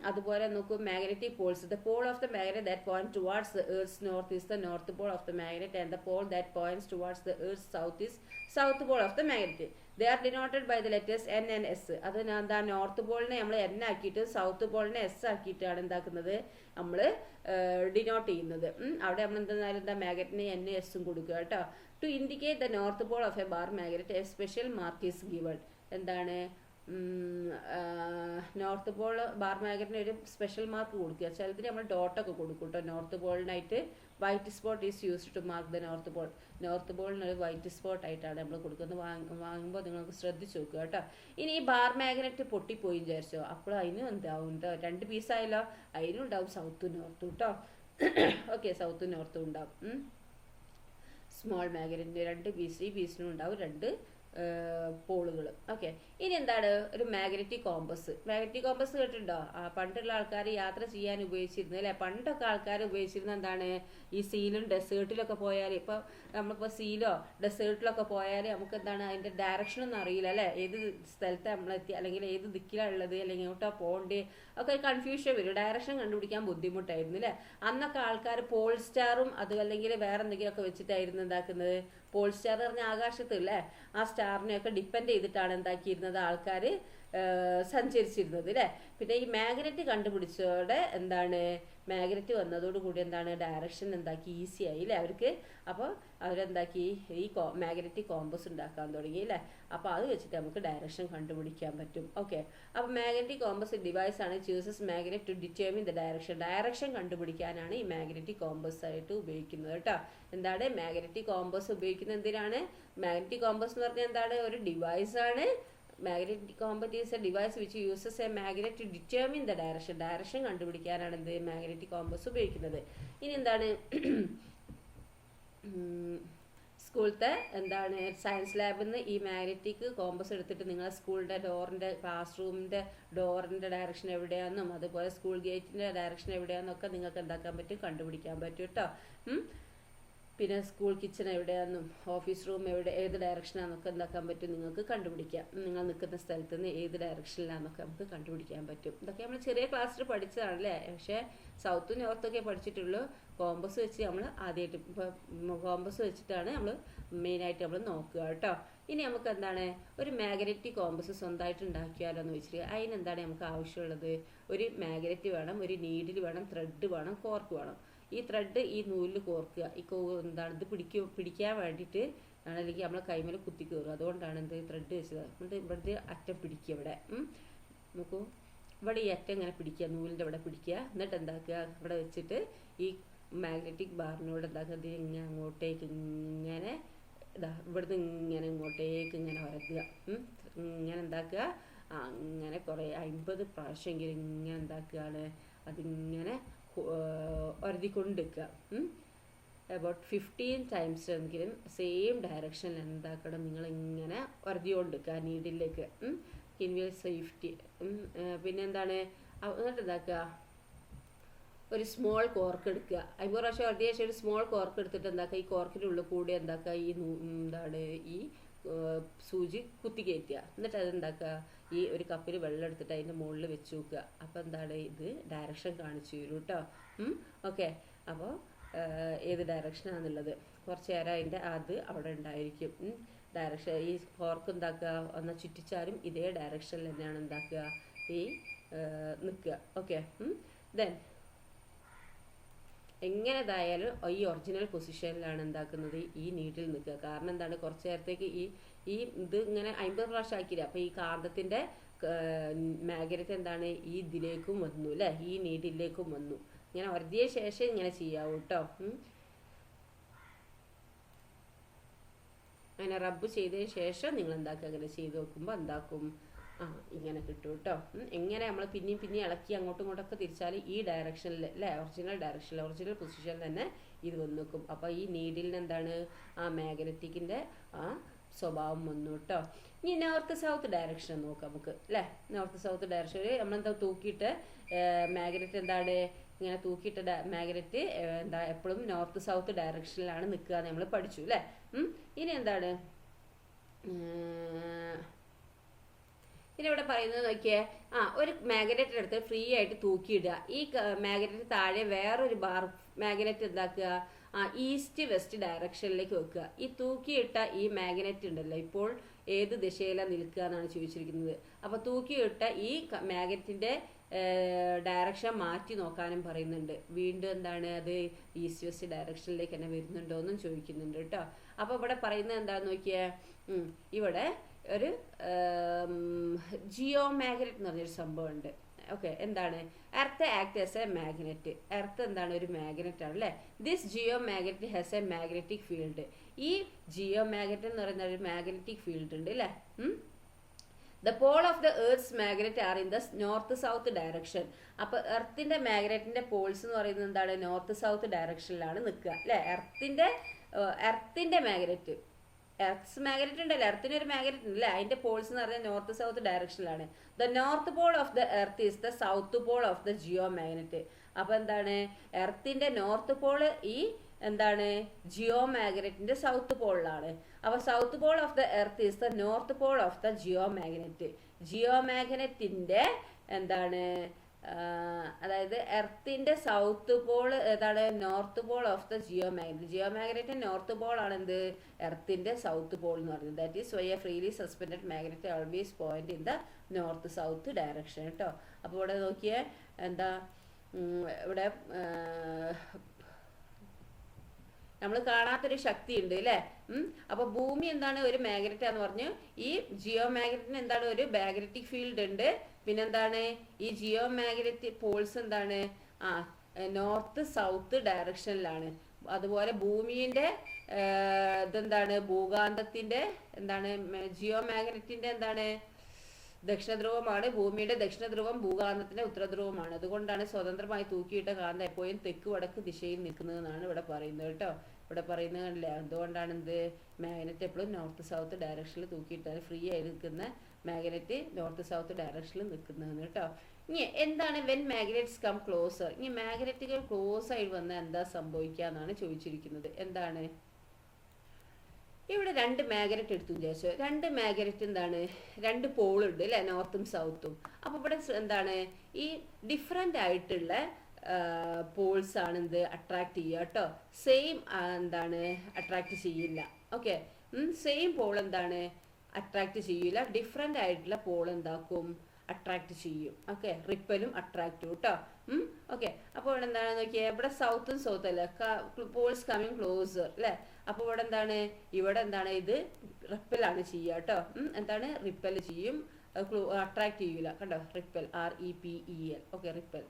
അതുപോലെ നോക്കൂ magnetic poles. The pole of the magnet that point towards the earth north is the north pole of the magnet and the pole that points towards the earth south is south pole of the magnet. They are denoted by the letters N and S. അത് എന്താ? North പോളിനെ നമ്മൾ N ആക്കിയിട്ട് south പോളിനെ S ആക്കിയിട്ടാണ് എന്താക്കുന്നത് നമ്മൾ denote ചെയ്യുന്നത്. അവിടെ നമ്മൾ എന്താ മാഗ്നറ്റിന് എൻ എസും കൊടുക്കുക കേട്ടോ. To indicate the north pole of a bar magnet a special mark is given. എന്താണ്? നോർത്ത് പോൾ ബാർ മാഗ്നറ്റിന് ഒരു സ്പെഷ്യൽ മാർക്ക് കൊടുക്കുക. ചിലതിന് നമ്മൾ ഡോട്ടൊക്കെ കൊടുക്കും കേട്ടോ. നോർത്ത് പോളിനായിട്ട് white spot is used to mark the north pole. North പോളിനൊരു വൈറ്റ് സ്പോട്ട് ആയിട്ടാണ് നമ്മൾ കൊടുക്കുന്നത്. വാങ്ങുമ്പോൾ നിങ്ങൾക്ക് ശ്രദ്ധിച്ച് നോക്കുക കേട്ടോ. ഇനി ഈ ബാർ മാഗ്നറ്റ് പൊട്ടിപ്പോയി വിചാരിച്ചോ, അപ്പോൾ അതിനും എന്താവും? 2 പീസായല്ലോ, അതിനും ഉണ്ടാവും സൗത്തും നോർത്തും കേട്ടോ. ഓക്കെ, സൗത്തും നോർത്തും ഉണ്ടാവും. സ്മോൾ മാഗ്നറ്റിൻ്റെ 2 പീസ്, ഈ പീസിനും ഉണ്ടാവും 2 പോളുകൾ. ഓക്കെ, ഇനി എന്താണ്? ഒരു മാഗ്നറ്റിക് കോമ്പസ്. മാഗ്നറ്റിക് കോമ്പസ് കേട്ടിട്ടുണ്ടോ? പണ്ടുള്ള ആൾക്കാർ യാത്ര ചെയ്യാൻ ഉപയോഗിച്ചിരുന്നത് അല്ലേ. പണ്ടൊക്കെ ആൾക്കാർ ഉപയോഗിച്ചിരുന്നത് എന്താണ്? ഈ സീലും ഡെസേർട്ടിലൊക്കെ പോയാൽ, ഇപ്പോൾ നമ്മളിപ്പോൾ സീലോ ഡെസേർട്ടിലൊക്കെ പോയാൽ നമുക്ക് എന്താണ് അതിൻ്റെ ഡയറക്ഷനൊന്നും അറിയില്ല അല്ലേ. ഏത് സ്ഥലത്ത് നമ്മളെത്തി, അല്ലെങ്കിൽ ഏത് ദിക്കിലാണ് ഉള്ളത്, അല്ലെങ്കിൽ എങ്ങോട്ടാ പോകേണ്ടത് ഒക്കെ കൺഫ്യൂഷൻ വരും. ഡയറക്ഷൻ കണ്ടുപിടിക്കാൻ ബുദ്ധിമുട്ടായിരുന്നു അല്ലേ. അന്നൊക്കെ ആൾക്കാർ പോൾ സ്റ്റാറും അത് അല്ലെങ്കിൽ വേറെ എന്തെങ്കിലുമൊക്കെ വെച്ചിട്ടായിരുന്നു എന്താക്കുന്നത്? പോൾ സ്റ്റാർ പറഞ്ഞ ആകാശത്ത് അല്ലേ, ആ സ്റ്റാറിനെയൊക്കെ ഡിപ്പെൻഡ് ചെയ്തിട്ടാണ് എന്താക്കിയിരുന്നത് ആൾക്കാർ സഞ്ചരിച്ചിരുന്നത് അല്ലേ. പിന്നെ ഈ മാഗ്നറ്റ് കണ്ടുപിടിച്ചതോടെ എന്താണ്? മാഗ്നറ്റ് വന്നതോടുകൂടി എന്താണ്? ഡയറക്ഷൻ എന്താക്കി? ഈസി ആയി അല്ലേ അവർക്ക്. അപ്പോൾ അവരെന്താക്കി? ഈ മാഗ്നറ്റിക് കോമ്പസ് ഉണ്ടാക്കാൻ തുടങ്ങി അല്ലേ. അപ്പോൾ അത് വെച്ചിട്ട് നമുക്ക് ഡയറക്ഷൻ കണ്ടുപിടിക്കാൻ പറ്റും. ഓക്കെ, അപ്പോൾ മാഗ്നറ്റിക് കോമ്പസ് ഡിവൈസ് ആണ് chooses magnet to determine the direction. Direction കണ്ടുപിടിക്കാനാണ് ഈ മാഗ്നറ്റിക് കോമ്പസ് ആയിട്ട് ഉപയോഗിക്കുന്നത് കേട്ടോ. എന്താണ് മാഗ്നറ്റിക് കോമ്പസ് ഉപയോഗിക്കുന്നത്? എന്തിനാണ്? മാഗ്നറ്റിക് കോമ്പസ് എന്ന് പറഞ്ഞാൽ എന്താണ്? ഒരു ഡിവൈസ് ആണ്. Magnetic compass is a device which uses a magnet to determine the direction. Direction കണ്ടുപിടിക്കാനാണ് എന്ത് മാഗ്നറ്റിക് കോമ്പസ് ഉപയോഗിക്കുന്നത്. ഇനി എന്താണ് സ്കൂളത്തെ എന്താണ് സയൻസ് ലാബിൽ നിന്ന് ഈ മാഗ്നറ്റിക് കോമ്പസ് എടുത്തിട്ട് നിങ്ങൾ സ്കൂളിൻ്റെ ഡോറിൻ്റെ ക്ലാസ് റൂമിൻ്റെ ഡോറിൻ്റെ ഡയറക്ഷൻ എവിടെയാണെന്നും അതുപോലെ സ്കൂൾ ഗേറ്റിൻ്റെ ഡയറക്ഷൻ എവിടെയാണെന്നൊക്കെ നിങ്ങൾക്ക് എന്താക്കാൻ പറ്റും? കണ്ടുപിടിക്കാൻ പറ്റും കേട്ടോ. പിന്നെ സ്കൂൾ കിച്ചൺ എവിടെയാണെന്നും ഓഫീസ് റൂം ഏത് ഡയറക്ഷനാണെന്നൊക്കെ എന്താക്കാൻ പറ്റും? നിങ്ങൾക്ക് കണ്ടുപിടിക്കാം. നിങ്ങൾ നിൽക്കുന്ന സ്ഥലത്ത് നിന്ന് ഏത് ഡയറക്ഷനിലാണെന്നൊക്കെ നമുക്ക് കണ്ടുപിടിക്കാൻ പറ്റും. ഇതൊക്കെ നമ്മൾ ചെറിയ ക്ലാസ്സിൽ പഠിച്ചതാണല്ലേ. പക്ഷേ സൗത്തും നോർത്തൊക്കെ പഠിച്ചിട്ടുള്ളൂ. കോമ്പസ് വെച്ച് നമ്മൾ ആദ്യമായിട്ട് ഇപ്പോൾ കോമ്പസ് വെച്ചിട്ടാണ് നമ്മൾ മെയിനായിട്ട് നമ്മൾ നോക്കുക കേട്ടോ. ഇനി നമുക്ക് എന്താണ് ഒരു മാഗ്നറ്റിക് കോമ്പസ് സ്വന്തമായിട്ട് ഉണ്ടാക്കിയാലോ എന്ന് വെച്ചിട്ട് അതിനെന്താണ് നമുക്ക് ആവശ്യമുള്ളത്? ഒരു മാഗ്നറ്റ് വേണം, ഒരു നീഡിൽ വേണം, ത്രെഡ് വേണം, കോർക്ക് വേണം. ഈ ത്രെഡ് ഈ നൂലിൽ കോർക്കുക. എന്താണ് ഇത് പിടിക്കാൻ വേണ്ടിയിട്ട് ആണ്, അല്ലെങ്കിൽ നമ്മളെ കൈമേൽ കുത്തി കയറുക. അതുകൊണ്ടാണ് എന്ത് ത്രെഡ് വെച്ചത്. എന്നിട്ട് ഇവിടുത്തെ അറ്റം പിടിക്കുക. ഇവിടെ നോക്കൂ, ഇവിടെ ഈ അറ്റം ഇങ്ങനെ പിടിക്കുക, നൂലിൻ്റെ ഇവിടെ പിടിക്കുക. എന്നിട്ട് എന്താക്കുക, ഇവിടെ വെച്ചിട്ട് ഈ മാഗ്നറ്റിക് ബാറിനോട് എന്താക്കുക, ഇത് ഇങ്ങനെ അങ്ങോട്ടേക്ക് ഇങ്ങനെ ഇവിടുന്ന് ഇങ്ങനെ ഇങ്ങോട്ടേക്ക് ഇങ്ങനെ വരക്കുക. ഇങ്ങനെ എന്താക്കുക, അങ്ങനെ കുറേ 50 പ്രാവശ്യമെങ്കിലും ഇങ്ങനെ എന്താക്കുകയാണ്, അതിങ്ങനെ ഒരതിക്കൊണ്ടിരിക്കുക. അബൌട്ട് 15 ടൈംസ് എങ്കിലും സെയിം ഡയറക്ഷനിൽ എന്താക്കണം, നിങ്ങളിങ്ങനെ ഒരതിക്കൊണ്ടിരിക്കുക നീഡിലേക്ക്. ഇൻവ്യൂ സേഫ്റ്റി. പിന്നെ എന്താണ്, എന്നിട്ട് എന്താക്കുക, ഒരു സ്മോൾ കോർക്ക് എടുക്കുക. 50 പ്രാവശ്യം ഒരതിയ ശേഷം ഒരു സ്മോൾ കോർക്ക് എടുത്തിട്ട് എന്താക്കുക, ഈ കോർക്കിൻ്റെ ഉള്ളിൽ കൂടി എന്താക്കുക, ഈ സൂചി കുത്തി കയറ്റുക. എന്നിട്ട് അതെന്താക്കുക, ഈ ഒരു കപ്പിൽ വെള്ളം എടുത്തിട്ട് അതിൻ്റെ മുകളിൽ വെച്ച് നോക്കുക. അപ്പോൾ എന്താണ്, ഇത് ഡയറക്ഷൻ കാണിച്ചു തരും കേട്ടോ. ഓക്കെ, അപ്പോൾ ഏത് ഡയറക്ഷനാണെന്നുള്ളത് കുറച്ച് നേരം അതിൻ്റെ അത് അവിടെ ഉണ്ടായിരിക്കും. ഡയറക്ഷൻ ഈ കോർക്ക് എന്താക്കുക, ഒന്ന് ചുറ്റിച്ചാലും ഇതേ ഡയറക്ഷനിൽ തന്നെയാണ് എന്താക്കുക ഈ നിൽക്കുക. ഓക്കെ, ദെൻ എങ്ങനെതായാലും ഈ ഒറിജിനൽ പൊസിഷനിലാണ് എന്താക്കുന്നത് ഈ നീഡിൽ നിൽക്കുക. കാരണം എന്താണ്, കുറച്ച് നേരത്തേക്ക് ഈ ഇത് ഇങ്ങനെ 50 പ്രാവശ്യം ആക്കിയില്ല. അപ്പോൾ ഈ കാന്തത്തിൻ്റെ മാഗ്നറ്റ് എന്താണ് ഈ ഇതിലേക്കും വന്നു അല്ലേ, ഈ നീഡിലേക്കും വന്നു. ഇങ്ങനെ ഒരതിയ ശേഷം ഇങ്ങനെ ചെയ്യാവൂ കേട്ടോ. അങ്ങനെ റബ്ബ് ചെയ്തതിന് ശേഷം നിങ്ങൾ എന്താക്കുക, അങ്ങനെ ചെയ്ത് നോക്കുമ്പോൾ എന്താക്കും, ഇങ്ങനെ കിട്ടും കേട്ടോ. എങ്ങനെ നമ്മൾ പിന്നെയും ഇളക്കി അങ്ങോട്ടും ഇങ്ങോട്ടൊക്കെ തിരിച്ചാൽ ഈ ഡയറക്ഷനിൽ അല്ലേ, ഒറിജിനൽ പൊസിഷനിൽ തന്നെ ഇത് വന്ന് നിൽക്കും. അപ്പോൾ ഈ നീഡിലിന് എന്താണ്, ആ മാഗ്നറ്റിക്കിൻ്റെ ആ സ്വഭാവം വന്നു കേട്ടോ. ഇനി നോർത്ത് സൗത്ത് ഡയറക്ഷൻ നോക്കാം നമുക്ക് അല്ലേ. നോർത്ത് സൗത്ത് ഡയറക്ഷനിൽ നമ്മളെന്താ തൂക്കിയിട്ട് മാഗ്നറ്റ് എന്താണ് ഇങ്ങനെ തൂക്കിയിട്ട മാഗ്നറ്റ് എന്താ എപ്പോഴും നോർത്ത് സൗത്ത് ഡയറക്ഷനിലാണ് നിൽക്കുക എന്ന് നമ്മൾ പഠിച്ചു അല്ലേ. ഇനി എന്താണ്, ഇനി ഇവിടെ പറയുന്നത് നോക്കിയേ, ഒരു മാഗ്നറ്റ് എടുത്ത് ഫ്രീ ആയിട്ട് തൂക്കിയിടുക. ഈ മാഗ്നറ്റ് താഴെ വേറൊരു ബാർ മാഗ്നറ്റ് എന്താക്കുക, ഈസ്റ്റ് വെസ്റ്റ് ഡയറക്ഷനിലേക്ക് വെക്കുക. ഈ തൂക്കിയിട്ട ഈ മാഗ്നറ്റ് ഉണ്ടല്ലോ ഇപ്പോൾ ഏത് ദിശയിലാണ് നിൽക്കുക എന്നാണ് ചോദിച്ചിരിക്കുന്നത്. അപ്പോൾ തൂക്കിയിട്ട ഈ മാഗ്നറ്റിൻ്റെ ഡയറക്ഷൻ മാറ്റി നോക്കാനും പറയുന്നുണ്ട്. വീണ്ടും എന്താണ്, അത് ഈസ്റ്റ് വെസ്റ്റ് ഡയറക്ഷനിലേക്ക് തന്നെ വരുന്നുണ്ടോ എന്നും ചോദിക്കുന്നുണ്ട് കേട്ടോ. അപ്പോൾ ഇവിടെ പറയുന്നത് എന്താണെന്ന് നോക്കിയേ, ഇവിടെ ഒരു ജിയോ മാഗ്നറ്റ് എന്ന് പറഞ്ഞൊരു സംഭവം ഉണ്ട്. ഓക്കെ, എന്താണ്, earth act as a magnet. Earth എന്താണ്, ഒരു മാഗ്നറ്റ് ആണ് അല്ലേ. This geo magnet has a magnetic field. ഈ ജിയോ മാഗ്നറ്റ് എന്ന് പറയുന്ന ഒരു മാഗ്നറ്റിക് ഫീൽഡ് ഉണ്ട് അല്ലേ. The pole of the earth's magnet are in the north south direction. അപ്പോൾ എർത്തിൻ്റെ മാഗ്നറ്റിൻ്റെ പോൾസ് എന്ന് പറയുന്നത് എന്താണ്, നോർത്ത് സൗത്ത് ഡയറക്ഷനിലാണ് നിൽക്കുക അല്ലേ. എർത്തിൻ്റെ മാഗ്നറ്റ്, എർത്ത് മാഗ്നറ്റ് ഉണ്ടല്ലോ, എർത്തിന് ഒരു മാഗ്നറ്റ് ഉണ്ടല്ലേ, അതിന്റെ പോൾസ് എന്ന് പറഞ്ഞാൽ നോർത്ത് സൗത്ത് ഡയറക്ഷനിലാണ്. The north pole of the earth is the south pole of the geo magnet. അപ്പൊ എന്താണ്, എർത്തിന്റെ നോർത്ത് പോള് ഈ എന്താണ് ജിയോ മാഗ്നറ്റിന്റെ സൗത്ത് പോളിലാണ്. അപ്പൊ south pole of the earth is the north pole of the geo magnet. Geo മാഗ്നറ്റിന്റെ എന്താണ്, അതായത് എർത്തിന്റെ സൗത്ത് പോൾ ഏതാണ്, north pole of the geo magnet. Geo magnet north pole ആണ് എന്ത്, എർത്തിന്റെ സൗത്ത് പോൾ എന്ന് പറയുന്നത്. That is why a freely suspended magnet always point in the north south direction കേട്ടോ. അപ്പോൾ ഇവിടെ നോക്കിയേ, എന്താ ഇവിടെ നമ്മൾ കാണാത്തൊരു ശക്തി ഉണ്ട് അല്ലേ. അപ്പൊ ഭൂമി എന്താണ്, ഒരു മാഗ്നറ്റ് ആന്ന് പറഞ്ഞു. ഈ ജിയോ മാഗ്നറ്റിന് എന്താണ്, ഒരു മാഗ്നറ്റിക് ഫീൽഡ് ഉണ്ട്. പിന്നെന്താണ്, ഈ ജിയോ മാഗ്നറ്റ് പോൾസ് എന്താണ്, നോർത്ത് സൗത്ത് ഡയറക്ഷനിലാണ്. അതുപോലെ ഭൂമിയുടെ ഇതെന്താണ്, ഭൂകാന്തത്തിന്റെ എന്താണ്, ജിയോ മാഗ്നറ്റിന്റെ എന്താണ്, ദക്ഷിണധ്രുവമാണ്. ഭൂമിയുടെ ദക്ഷിണധ്രുവം ഭൂകാന്തത്തിന്റെ ഉത്തരധ്രുവമാണ്. അതുകൊണ്ടാണ് സ്വതന്ത്രമായി തൂക്കിയിട്ട കാന്തം എപ്പോഴും തെക്ക് വടക്ക് ദിശയിൽ നിൽക്കുന്നതെന്നാണ് ഇവിടെ പറയുന്നത് കേട്ടോ. ഇവിടെ പറയുന്നത് കണ്ടില്ലേ, എന്തുകൊണ്ടാണ് എന്ത്, മാഗ്നറ്റ് എപ്പോഴും നോർത്ത് സൗത്ത് ഡയറക്ഷനിൽ തൂക്കിയിട്ടാണ് ഫ്രീ ആയി നിൽക്കുന്ന മാഗ്നറ്റ് നോർത്ത് സൗത്ത് ഡയറക്ഷനിൽ നിൽക്കുന്നതെന്ന് കേട്ടോ. ഇനി എന്താണ് വെൻ മാഗ്നറ്റ്സ് കം ക്ലോസർ. ഇനി മാഗ്നറ്റുകൾ ക്ലോസ് ആയി വന്നാൽ എന്താ സംഭവിക്കുക എന്നാണ് ചോദിച്ചിരിക്കുന്നത്. എന്താണ്, ഇവിടെ 2 മാഗ്നറ്റ് എടുത്തു വിചാരിച്ചു. 2 മാഗ്നറ്റ് എന്താണ്, 2 പോളുണ്ട് അല്ലേ, നോർത്തും സൗത്തും. അപ്പോൾ ഇവിടെ എന്താണ്, ഈ ഡിഫറെൻ്റ് ആയിട്ടുള്ള പോൾസ് ആണ് എന്ത് അട്രാക്ട് ചെയ്യുക കേട്ടോ. സെയിം എന്താണ് അട്രാക്ട് ചെയ്യില്ല. ഓക്കെ, സെയിം പോൾ എന്താണ് അട്രാക്ട് ചെയ്യൂല, ഡിഫറെൻ്റ് ആയിട്ടുള്ള പോൾ എന്താക്കും അട്രാക്ട് ചെയ്യും. ഓക്കെ, റിപ്പലും അട്രാക്റ്റും കേട്ടോ. ഓക്കെ, അപ്പോൾ ഇവിടെ എന്താണ് നോക്കിയാൽ ഇവിടെ സൗത്തും സൗത്ത് അല്ലേ, പോൾസ് കമ്മിങ് ക്ലോസർ അല്ലേ. അപ്പോൾ ഇവിടെ എന്താണ് ഇത് റിപ്പലാണ് ചെയ്യുക കേട്ടോ. എന്താണ് റിപ്പൽ ചെയ്യും, അട്രാക്ട് ചെയ്യൂല കണ്ടോ, റിപ്പൽ REPEL. Okay, ripple.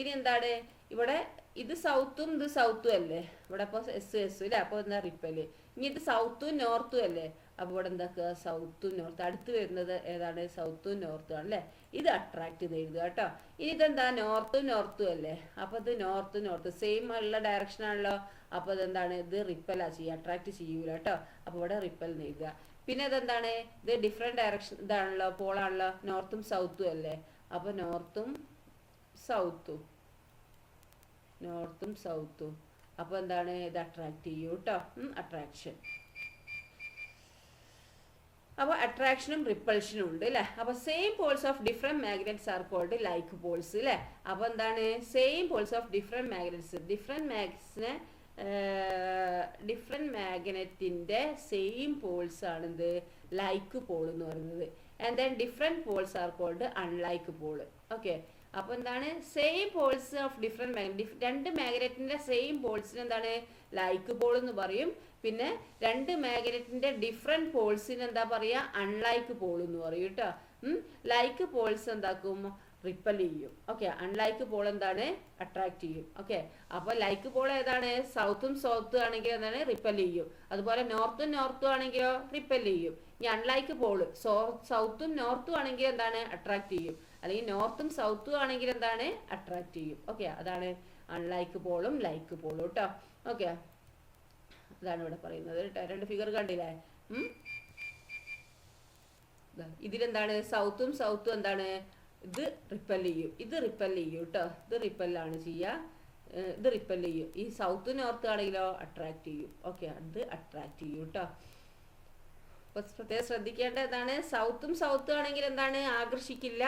ഇനി എന്താണ് ഇവിടെ ഇത് സൗത്തും ഇത് സൗത്തും അല്ലേ, ഇവിടെ അപ്പോൾ എസ് അല്ലേ, അപ്പോൾ എന്താ റിപ്പല്. ഇനി ഇത് സൗത്തും നോർത്തും അല്ലേ, അപ്പോൾ ഇവിടെ എന്താക്കുക സൗത്തും നോർത്ത്, അടുത്ത് വരുന്നത് ഏതാണ് സൗത്തും നോർത്തും ആണല്ലേ, ഇത് അട്രാക്ട് ചെയ്ത് എഴുതുക കേട്ടോ. ഇനി ഇതെന്താ നോർത്തും നോർത്തും അല്ലേ, അപ്പോൾ ഇത് നോർത്ത് സെയിം ഉള്ള ഡയറക്ഷൻ ആണല്ലോ, അപ്പോൾ ഇതെന്താണ് ഇത് റിപ്പലാ ചെയ്യുക, അട്രാക്ട് ചെയ്യൂല കേട്ടോ. അപ്പോൾ ഇവിടെ റിപ്പൽ എഴുതുക. പിന്നെ ഇതെന്താണ് ഇത് ഡിഫറെൻറ്റ് ഡയറക്ഷൻ ഇതാണല്ലോ, പോളാണല്ലോ, നോർത്തും സൗത്തും അല്ലേ, അപ്പോൾ നോർത്തും സൗത്തും അപ്പോൾ എന്താണ് ഇത് അട്രാക്ട് ചെയ്യൂ കേട്ടോ, അട്രാക്ഷൻ. അപ്പോൾ അട്രാക്ഷനും റിപ്പൾഷനും ഉണ്ട് അല്ലേ. അപ്പോൾ same poles of different magnets are called like poles അല്ലേ. അപ്പോൾ എന്താണ് same poles of different magnets, different മാഗ്നറ്റിൻ്റെ സെയിം പോൾസ് ആണെന്ത് ലൈക്ക് പോൾ എന്ന് പറയുന്നത്. And then different poles are called unlike pole. Okay, അപ്പോൾ എന്താണ് same poles of different magnet, രണ്ട് മാഗ്നറ്റിൻ്റെ സെയിം പോൾസിന് എന്താണ് ലൈക്ക് പോൾ എന്ന് പറയും. പിന്നെ രണ്ട് മാഗ്നറ്റിൻ്റെ ഡിഫറെൻറ്റ് പോൾസിന് എന്താ പറയുക അൺലൈക്ക് പോൾ എന്ന് പറയും കേട്ടോ. ലൈക്ക് പോൾസ് എന്താക്കും റിപ്പൽ ചെയ്യും. ഓക്കെ, അൺലൈക്ക് പോൾ എന്താണ് അട്രാക്ട് ചെയ്യും. ഓക്കെ, അപ്പോൾ ലൈക്ക് പോൾ ഏതാണ് സൗത്തും ആണെങ്കിൽ എന്താണ് റിപ്പൽ ചെയ്യും. അതുപോലെ നോർത്തും ആണെങ്കിലോ റിപ്പൽ ചെയ്യും. ഇനി അൺലൈക്ക് പോൾ സൗത്തും നോർത്തും ആണെങ്കിൽ എന്താണ് അട്രാക്ട് ചെയ്യും, അല്ലെങ്കിൽ നോർത്തും സൗത്തും ആണെങ്കിൽ എന്താണ് അട്രാക്ട് ചെയ്യും. ഓക്കെ, അതാണ് അൺലൈക്ക് പോളും ലൈക്ക് പോളും കേട്ടോ. ഓക്കെ, അതാണ് ഇവിടെ പറയുന്നത് കേട്ടോ. രണ്ട് ഫിഗർ കണ്ടില്ലേ. ഇതിലെന്താണ് സൗത്തും എന്താണ് ഇത് റിപ്പൽ ചെയ്യും, ഇത് റിപ്പൽ ചെയ്യും കേട്ടോ, ഇത് റിപ്പല്ലാണ് ചെയ്യുക, ഇത് റിപ്പൽ ചെയ്യും. ഈ സൗത്തും നോർത്തും ആണെങ്കിലോ അട്രാക്ട് ചെയ്യും. ഓക്കെ, അത് അട്രാക്ട് ചെയ്യും കേട്ടോ. അപ്പോൾ പ്രത്യേകം ശ്രദ്ധിക്കേണ്ട എന്താണ് സൗത്തും ആണെങ്കിൽ എന്താണ് ആകർഷിക്കില്ല,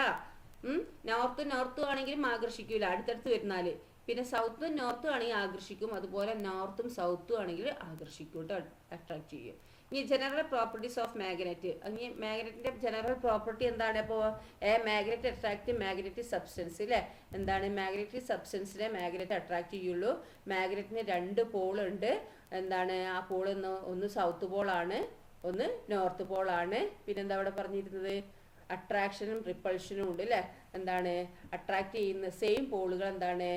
നോർത്തും ആണെങ്കിലും ആകർഷിക്കില്ല അടുത്തടുത്ത് വരുന്നാൽ. പിന്നെ സൗത്തും നോർത്തും ആണെങ്കിൽ ആകർഷിക്കും, അതുപോലെ നോർത്തും സൗത്തും ആണെങ്കിൽ ആകർഷിക്കും കേട്ടോ, അട്രാക്ട് ചെയ്യും. ഇനി ജനറൽ പ്രോപ്പർട്ടീസ് ഓഫ് മാഗ്നറ്റ്, ഇനി മാഗ്നറ്റിന്റെ ജനറൽ പ്രോപ്പർട്ടി എന്താണ്? അപ്പോൾ മാഗ്നറ്റ് അട്രാക്ട് മാഗ്നറ്റിക് സബ്സ്റ്റൻസ് അല്ലേ. എന്താണ് മാഗ്നറ്റിക് സബ്സ്റ്റൻസിനെ മാഗ്നറ്റ് അട്രാക്ട് ചെയ്യുള്ളൂ. മാഗ്നറ്റിന് രണ്ട് പോളുണ്ട്. എന്താണ് ആ പോൾ ഒന്ന് സൗത്ത് പോളാണ്, ഒന്ന് നോർത്ത് പോളാണ്. പിന്നെന്താ അവിടെ പറഞ്ഞിരുന്നത് അട്രാക്ഷനും റിപ്പൾഷനും ഉണ്ട് അല്ലേ. എന്താണ് അട്രാക്ട് ചെയ്യുന്ന സെയിം പോളുകൾ എന്താണ്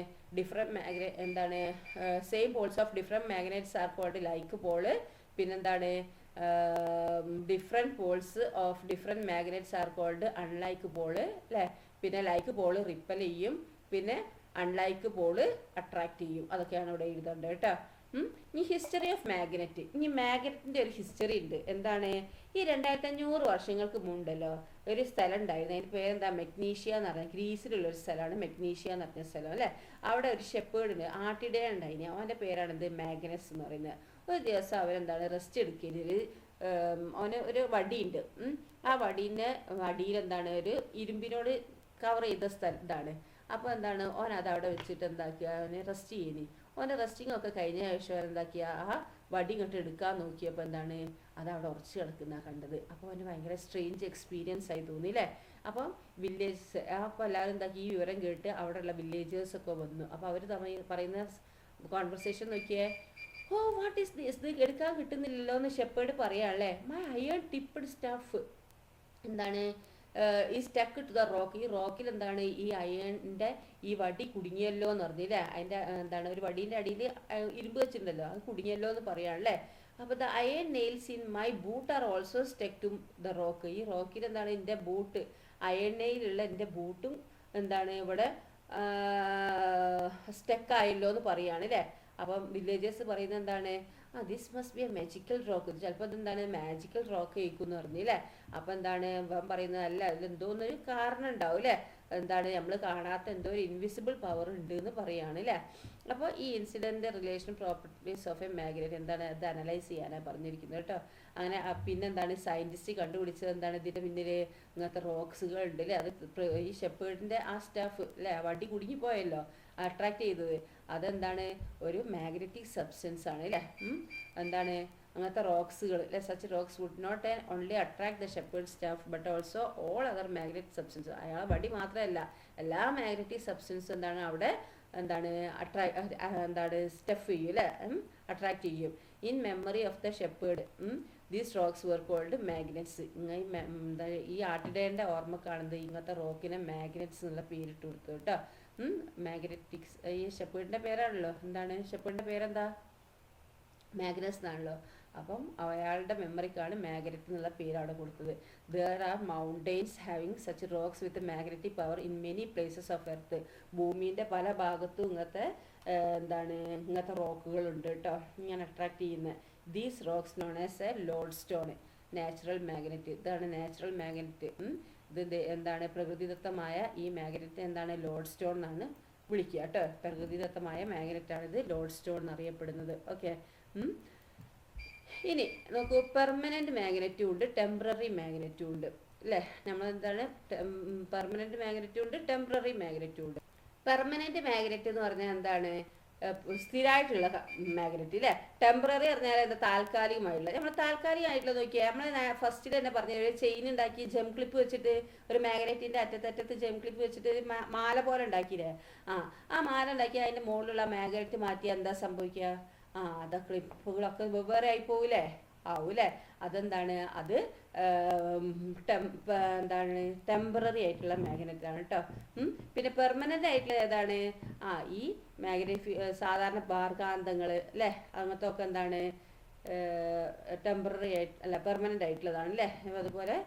എന്താണ് same poles of different magnets are called like pole. പിന്നെന്താണ് different poles of different magnets are called unlike pole അല്ലേ. പിന്നെ ലൈക്ക് പോള് റിപ്പൽ ചെയ്യും, പിന്നെ അൺലൈക്ക് പോള് അട്രാക്ട് ചെയ്യും. അതൊക്കെയാണ് ഇവിടെ എഴുതേണ്ടത് കേട്ടോ. ഇനി ഹിസ്റ്ററി ഓഫ് മാഗ്നറ്റ്. ഇനി മാഗ്നറ്റിൻ്റെ ഒരു ഹിസ്റ്ററി ഉണ്ട്. എന്താണ് ഈ 2500 വർഷങ്ങൾക്ക് മുമ്പല്ലോ ഒരു സ്ഥലം ഉണ്ടായിരുന്നു. അതിൻ്റെ പേരെന്താ മെഗ്നീഷ്യ എന്ന് പറഞ്ഞാൽ ഗ്രീസിലുള്ളൊരു സ്ഥലമാണ് മെഗ്നീഷ്യ എന്ന് പറഞ്ഞ സ്ഥലം അല്ലേ. അവിടെ ഒരു ഷെപ്പേർഡിന് ആട്ടിടേ ഉണ്ടായിന്. അവൻ്റെ പേരാണെന്ത് മാഗ്നസ് എന്ന് പറയുന്നത്. ഒരു ദിവസം അവരെന്താണ് റെസ്റ്റ് എടുക്കുന്നത്. അവന് ഒരു വടിയുണ്ട്. ആ വടിയിൽ എന്താണ് ഒരു ഇരുമ്പിനോട് കവർ ചെയ്ത ഇതാണ്. അപ്പോൾ എന്താണ് ഓൻ അത് അവിടെ വെച്ചിട്ട് എന്താക്കിയ അവന് റെസ്റ്റ് ചെയ്യുന്നു. ഓൻ്റെ റെസ്റ്റിംഗ് ഒക്കെ കഴിഞ്ഞ ശേഷം എന്താക്കിയ ആ വടി ഇങ്ങോട്ട് എടുക്കാൻ നോക്കിയപ്പോൾ എന്താണ് അത് അവിടെ ഉറച്ച് കിടക്കുന്ന കണ്ടത്. അപ്പോൾ അവന് ഭയങ്കര സ്ട്രേഞ്ച് എക്സ്പീരിയൻസ് ആയി തോന്നിയില്ലേ. അപ്പം വില്ലേജസ് അപ്പോൾ എല്ലാവരും എന്താക്കി ഈ വിവരം കേട്ട് അവിടെയുള്ള വില്ലേജേഴ്സൊക്കെ വന്നു. അപ്പോൾ അവർ പറയുന്ന കോൺവെർസേഷൻ നോക്കിയേ. ഓ വാട്ട് ഈസ് ദിസ്, ഇത് എടുക്കാൻ കിട്ടുന്നില്ലല്ലോ എന്ന് ഷെപ്പേർഡ് പറയാല്ലേ. മൈ അയൺ ടിപ്പ്ഡ് സ്റ്റഫ് എന്താണ് ഈ സ്റ്റക്ക് ടു ദ റോക്ക്. ഈ റോക്കിൽ എന്താണ് ഈ അയണിൻ്റെ ഈ വടി കുടുങ്ങിയല്ലോ എന്ന് പറഞ്ഞില്ലേ. അതിൻ്റെ എന്താണ് ഒരു വടീൻ്റെ അടിയിൽ ഇരുമ്പ് വെച്ചിട്ടുണ്ടല്ലോ, അത് കുടുങ്ങിയല്ലോ എന്ന് പറയാണല്ലേ. അപ്പോൾ the iron nails in my boot are also stuck to the rock. ഈ റോക്കിൽ എന്താണ് എൻ്റെ ബൂട്ട്, അയൺ നെയിലുള്ള എൻ്റെ ബൂട്ടും എന്താണ് ഇവിടെ സ്റ്റക്കായല്ലോ എന്ന് പറയുകയാണ് അല്ലേ. അപ്പം വില്ലേജേഴ്സ് പറയുന്നത് എന്താണ് this must be A magical rock. ചിലപ്പോൾ അതെന്താണ് മാജിക്കൽ റോക്ക് കഴിക്കും എന്ന് പറഞ്ഞില്ലേ. അപ്പോൾ എന്താണ് പറയുന്നത് അല്ല അതിലെന്തോന്നൊരു കാരണം ഉണ്ടാവും അല്ലേ. എന്താണ് നമ്മൾ കാണാത്ത എന്തോ ഒരു ഇൻവിസിബിൾ പവർ ഉണ്ട് എന്ന് പറയുകയാണ് അല്ലേ. അപ്പോൾ ഈ incident relation properties of a magnet എന്താണ് അത് അനലൈസ് ചെയ്യാനാണ് പറഞ്ഞിരിക്കുന്നത് കേട്ടോ. അങ്ങനെ പിന്നെന്താണ് സയൻറ്റിസ്റ്റ് കണ്ടുപിടിച്ചത് എന്താണ് ഇതിൻ്റെ പിന്നിൽ ഇങ്ങനത്തെ റോക്സുകൾ ഉണ്ട് അല്ലേ. അത് ഈ ഷെപ്പേർഡിൻ്റെ ആ സ്റ്റാഫ് അല്ലേ വടി കുടുങ്ങിപ്പോയല്ലോ അട്രാക്ട് ചെയ്തത്, അതെന്താണ് ഒരു മാഗ്നറ്റിക് സബ്സ്റ്റൻസ് ആണ് അല്ലേ. എന്താണ് അങ്ങനത്തെ റോക്സുകൾ അല്ലെ, such rocks would not only attract the shepherd staff but also all other magnetic substance. അയാളെ വടി മാത്രമല്ല, എല്ലാ മാഗ്നറ്റിക് സബ്സ്റ്റൻസ് എന്താണ് അവിടെ എന്താണ് എന്താണ് സ്റ്റഫ് ചെയ്യും അല്ലേ, അട്രാക്ട് ചെയ്യും. In memory of the shepherd these rocks were called magnets. എന്താ ഈ ആട്ടിടേൻ്റെ ഓർമ്മക്കാണെന്ത് ഇങ്ങനത്തെ റോക്കിനെ മാഗ്നറ്റ്സ് എന്നുള്ള പേരിട്ട് കൊടുത്തു കേട്ടോ. മാഗ്നറ്റിക്സ് ഈ ഷെപ്പേർഡിൻ്റെ പേരാണല്ലോ, എന്താണ് ഷെപ്പേർഡിൻ്റെ പേരെന്താ, മാഗ്നസ് എന്നാണല്ലോ. അപ്പം അയാളുടെ മെമ്മറിക്കാണ് മാഗ്നറ്റ് എന്നുള്ള പേര് അവിടെ കൊടുത്തത്. There are mountains having such rocks with magnetic power in many places of earth. ഭൂമിൻ്റെ പല ഭാഗത്തും ഇങ്ങനത്തെ എന്താണ് ഇങ്ങനത്തെ റോക്കുകളുണ്ട് കേട്ടോ, ഇങ്ങനെ അട്രാക്ട് ചെയ്യുന്ന. These rocks known as A load stone, natural magnet. ഇതാണ് നാച്ചുറൽ മാഗ്നറ്റ്. ഇത് എന്താണ് പ്രകൃതിദത്തമായ ഈ മാഗ്നറ്റ് എന്താണ് ലോഡ് സ്റ്റോൺ എന്നാണ് വിളിക്കുക കേട്ടോ. പ്രകൃതിദത്തമായ മാഗ്നറ്റാണിത് ലോഡ് സ്റ്റോൺ എന്നറിയപ്പെടുന്നത്. ഓക്കെ. ഇനി നോക്കൂ, പെർമനന്റ് മാഗ്നറ്റും ഉണ്ട്, ടെമ്പററി മാഗ്നറ്റും ഉണ്ട് അല്ലേ. നമ്മളെന്താണ് പെർമനന്റ് മാഗ്നറ്റും ഉണ്ട്, ടെമ്പററി മാഗ്നറ്റും ഉണ്ട്. പെർമനന്റ് മാഗ്നറ്റ് എന്ന് പറഞ്ഞാൽ എന്താണ്, സ്ഥിരമായിട്ടുള്ള മാഗ്നറ്റ് അല്ലേ. ടെമ്പററി പറഞ്ഞാൽ എന്താ, താൽക്കാലികമായിട്ടുള്ള. നമ്മൾ താൽക്കാലികമായിട്ടുള്ള നോക്കിയാൽ നമ്മൾ ഫസ്റ്റിൽ തന്നെ പറഞ്ഞ ഒരു ചെയിൻ ഉണ്ടാക്കി ജം ക്ലിപ്പ് വെച്ചിട്ട് ഒരു മാഗ്നറ്റിൻ്റെ അറ്റത്തറ്റത്ത് ജം ക്ലിപ്പ് വെച്ചിട്ട് ഒരു മാല പോലെ ഉണ്ടാക്കിയില്ലേ. ആ മാല ഉണ്ടാക്കി അതിൻ്റെ മുകളിലുള്ള മാഗ്നറ്റ് മാറ്റി എന്താ സംഭവിക്കുക, അത് ക്ലിപ്പുകളൊക്കെ വെവ്വേറെ ആയി പോവില്ലേ, ആവൂല്ലേ. അതെന്താണ്, അത് എന്താണ് ടെമ്പററി ആയിട്ടുള്ള മാഗ്നറ്റാണ് കേട്ടോ. പിന്നെ പെർമനൻ്റ് ആയിട്ടുള്ള ഏതാണ്, ഈ മാഗ്നറ്റ് സാധാരണ ബാർകാന്തങ്ങൾ അല്ലേ, അങ്ങനത്തെ ഒക്കെ എന്താണ് ടെമ്പററി ആയിട്ട് അല്ല പെർമനൻ്റ് ആയിട്ടുള്ളതാണ് അല്ലേ. അതുപോലെ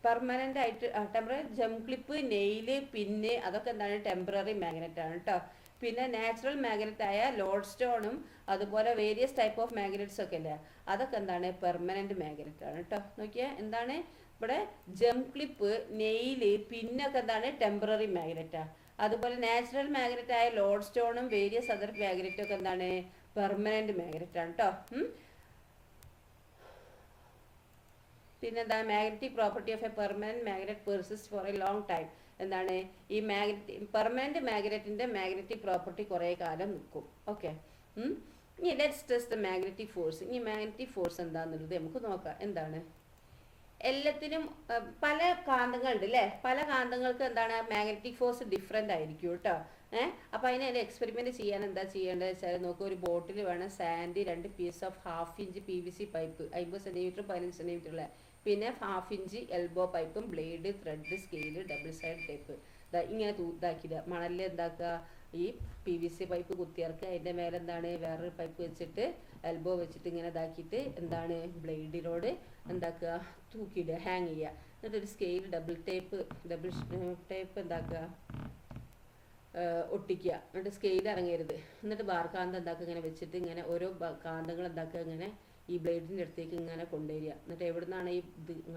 പെർമനൻ്റ് ആയിട്ട് ടെമ്പററി ജം ക്ലിപ്പ്, നെയില്, പിന്ന് അതൊക്കെ എന്താണ് ടെമ്പററി മാഗ്നറ്റാണ് കേട്ടോ. പിന്നെ നാച്ചുറൽ മാഗ്നറ്റായ ലോഡ് സ്റ്റോണും അതുപോലെ വേരിയസ് ടൈപ്പ് ഓഫ് മാഗ്നറ്റ്സ് ഒക്കെ അല്ലേ, അതൊക്കെ എന്താണ് പെർമനന്റ് മാഗ്നറ്റാണ് കേട്ടോ. നോക്കിയാൽ എന്താണ് ഇവിടെ ജം ക്ലിപ്പ്, നെയില്, പിന്നൊക്കെ എന്താണ് ടെമ്പററി മാഗ്നറ്റാ. അതുപോലെ നാച്ചുറൽ മാഗ്നറ്റായ ലോഡ് സ്റ്റോണും വേരിയസ് അതർ മാഗ്നറ്റും ഒക്കെ എന്താണ് പെർമനന്റ് മാഗ്നറ്റാണ് കേട്ടോ. പിന്നെന്താ, magnetic property of a permanent magnet persist for a long time. എന്താണ് ഈ പെർമനന്റ് മാഗ്നറ്റിന്റെ മാഗ്നറ്റിക് പ്രോപ്പർട്ടി കുറേ കാലം നിൽക്കും. ഓക്കെ. ഇനി let's test the magnetic force. ഇനി മാഗ്നറ്റിക് ഫോഴ്സ് എന്താണെന്നുള്ളത് നമുക്ക് നോക്കാം. എന്താണ്, എല്ലാത്തിനും പല കാന്തങ്ങളുണ്ട് അല്ലേ, പല കാന്തങ്ങൾക്ക് എന്താണ് മാഗ്നറ്റിക് ഫോഴ്സ് ഡിഫറെൻ്റ് ആയിരിക്കും കേട്ടോ. അപ്പോൾ അതിനെ എക്സ്പെരിമെൻറ്റ് ചെയ്യാൻ എന്താ ചെയ്യേണ്ടത് വെച്ചാൽ നോക്കുക, ഒരു ബോട്ടിൽ വേണം sand, 2 piece of 1/2 inch PVC pipe 50 centimetre 15 സെൻറ്റിമീറ്ററുള്ള, പിന്നെ 1/2 ഇഞ്ച് എൽബോ പൈപ്പും, blade, thread, scale, double side tape. ഇങ്ങനെ ഇതാക്കിയിട്ട് മണലിൽ എന്താക്കുക, ഈ PVC പൈപ്പ് കുത്തിയിറക്കുക, അതിൻ്റെ മേലെ എന്താണ് വേറൊരു പൈപ്പ് വെച്ചിട്ട് എൽബോ വെച്ചിട്ട് ഇങ്ങനെ ഇതാക്കിയിട്ട് എന്താണ് ബ്ലേഡിനോട് എന്താക്കുക തൂക്കിയിടുക, ഹാങ് ചെയ്യുക. എന്നിട്ടൊരു സ്കെയിൽ ഡബിൾ ടേപ്പ് എന്താക്കുക ഒട്ടിക്കുക. എന്നിട്ട് സ്കെയിൽ ഇറങ്ങരുത്. എന്നിട്ട് ബാർ കാന്തം എന്താക്കുക ഇങ്ങനെ വെച്ചിട്ട് ഇങ്ങനെ ഓരോ കാന്തങ്ങൾ എന്താക്കുക ഇങ്ങനെ ഈ ബ്ലേഡിൻ്റെ അടുത്തേക്ക് ഇങ്ങനെ കൊണ്ടുവരിക. എന്നിട്ട് എവിടെ നിന്നാണ് ഈ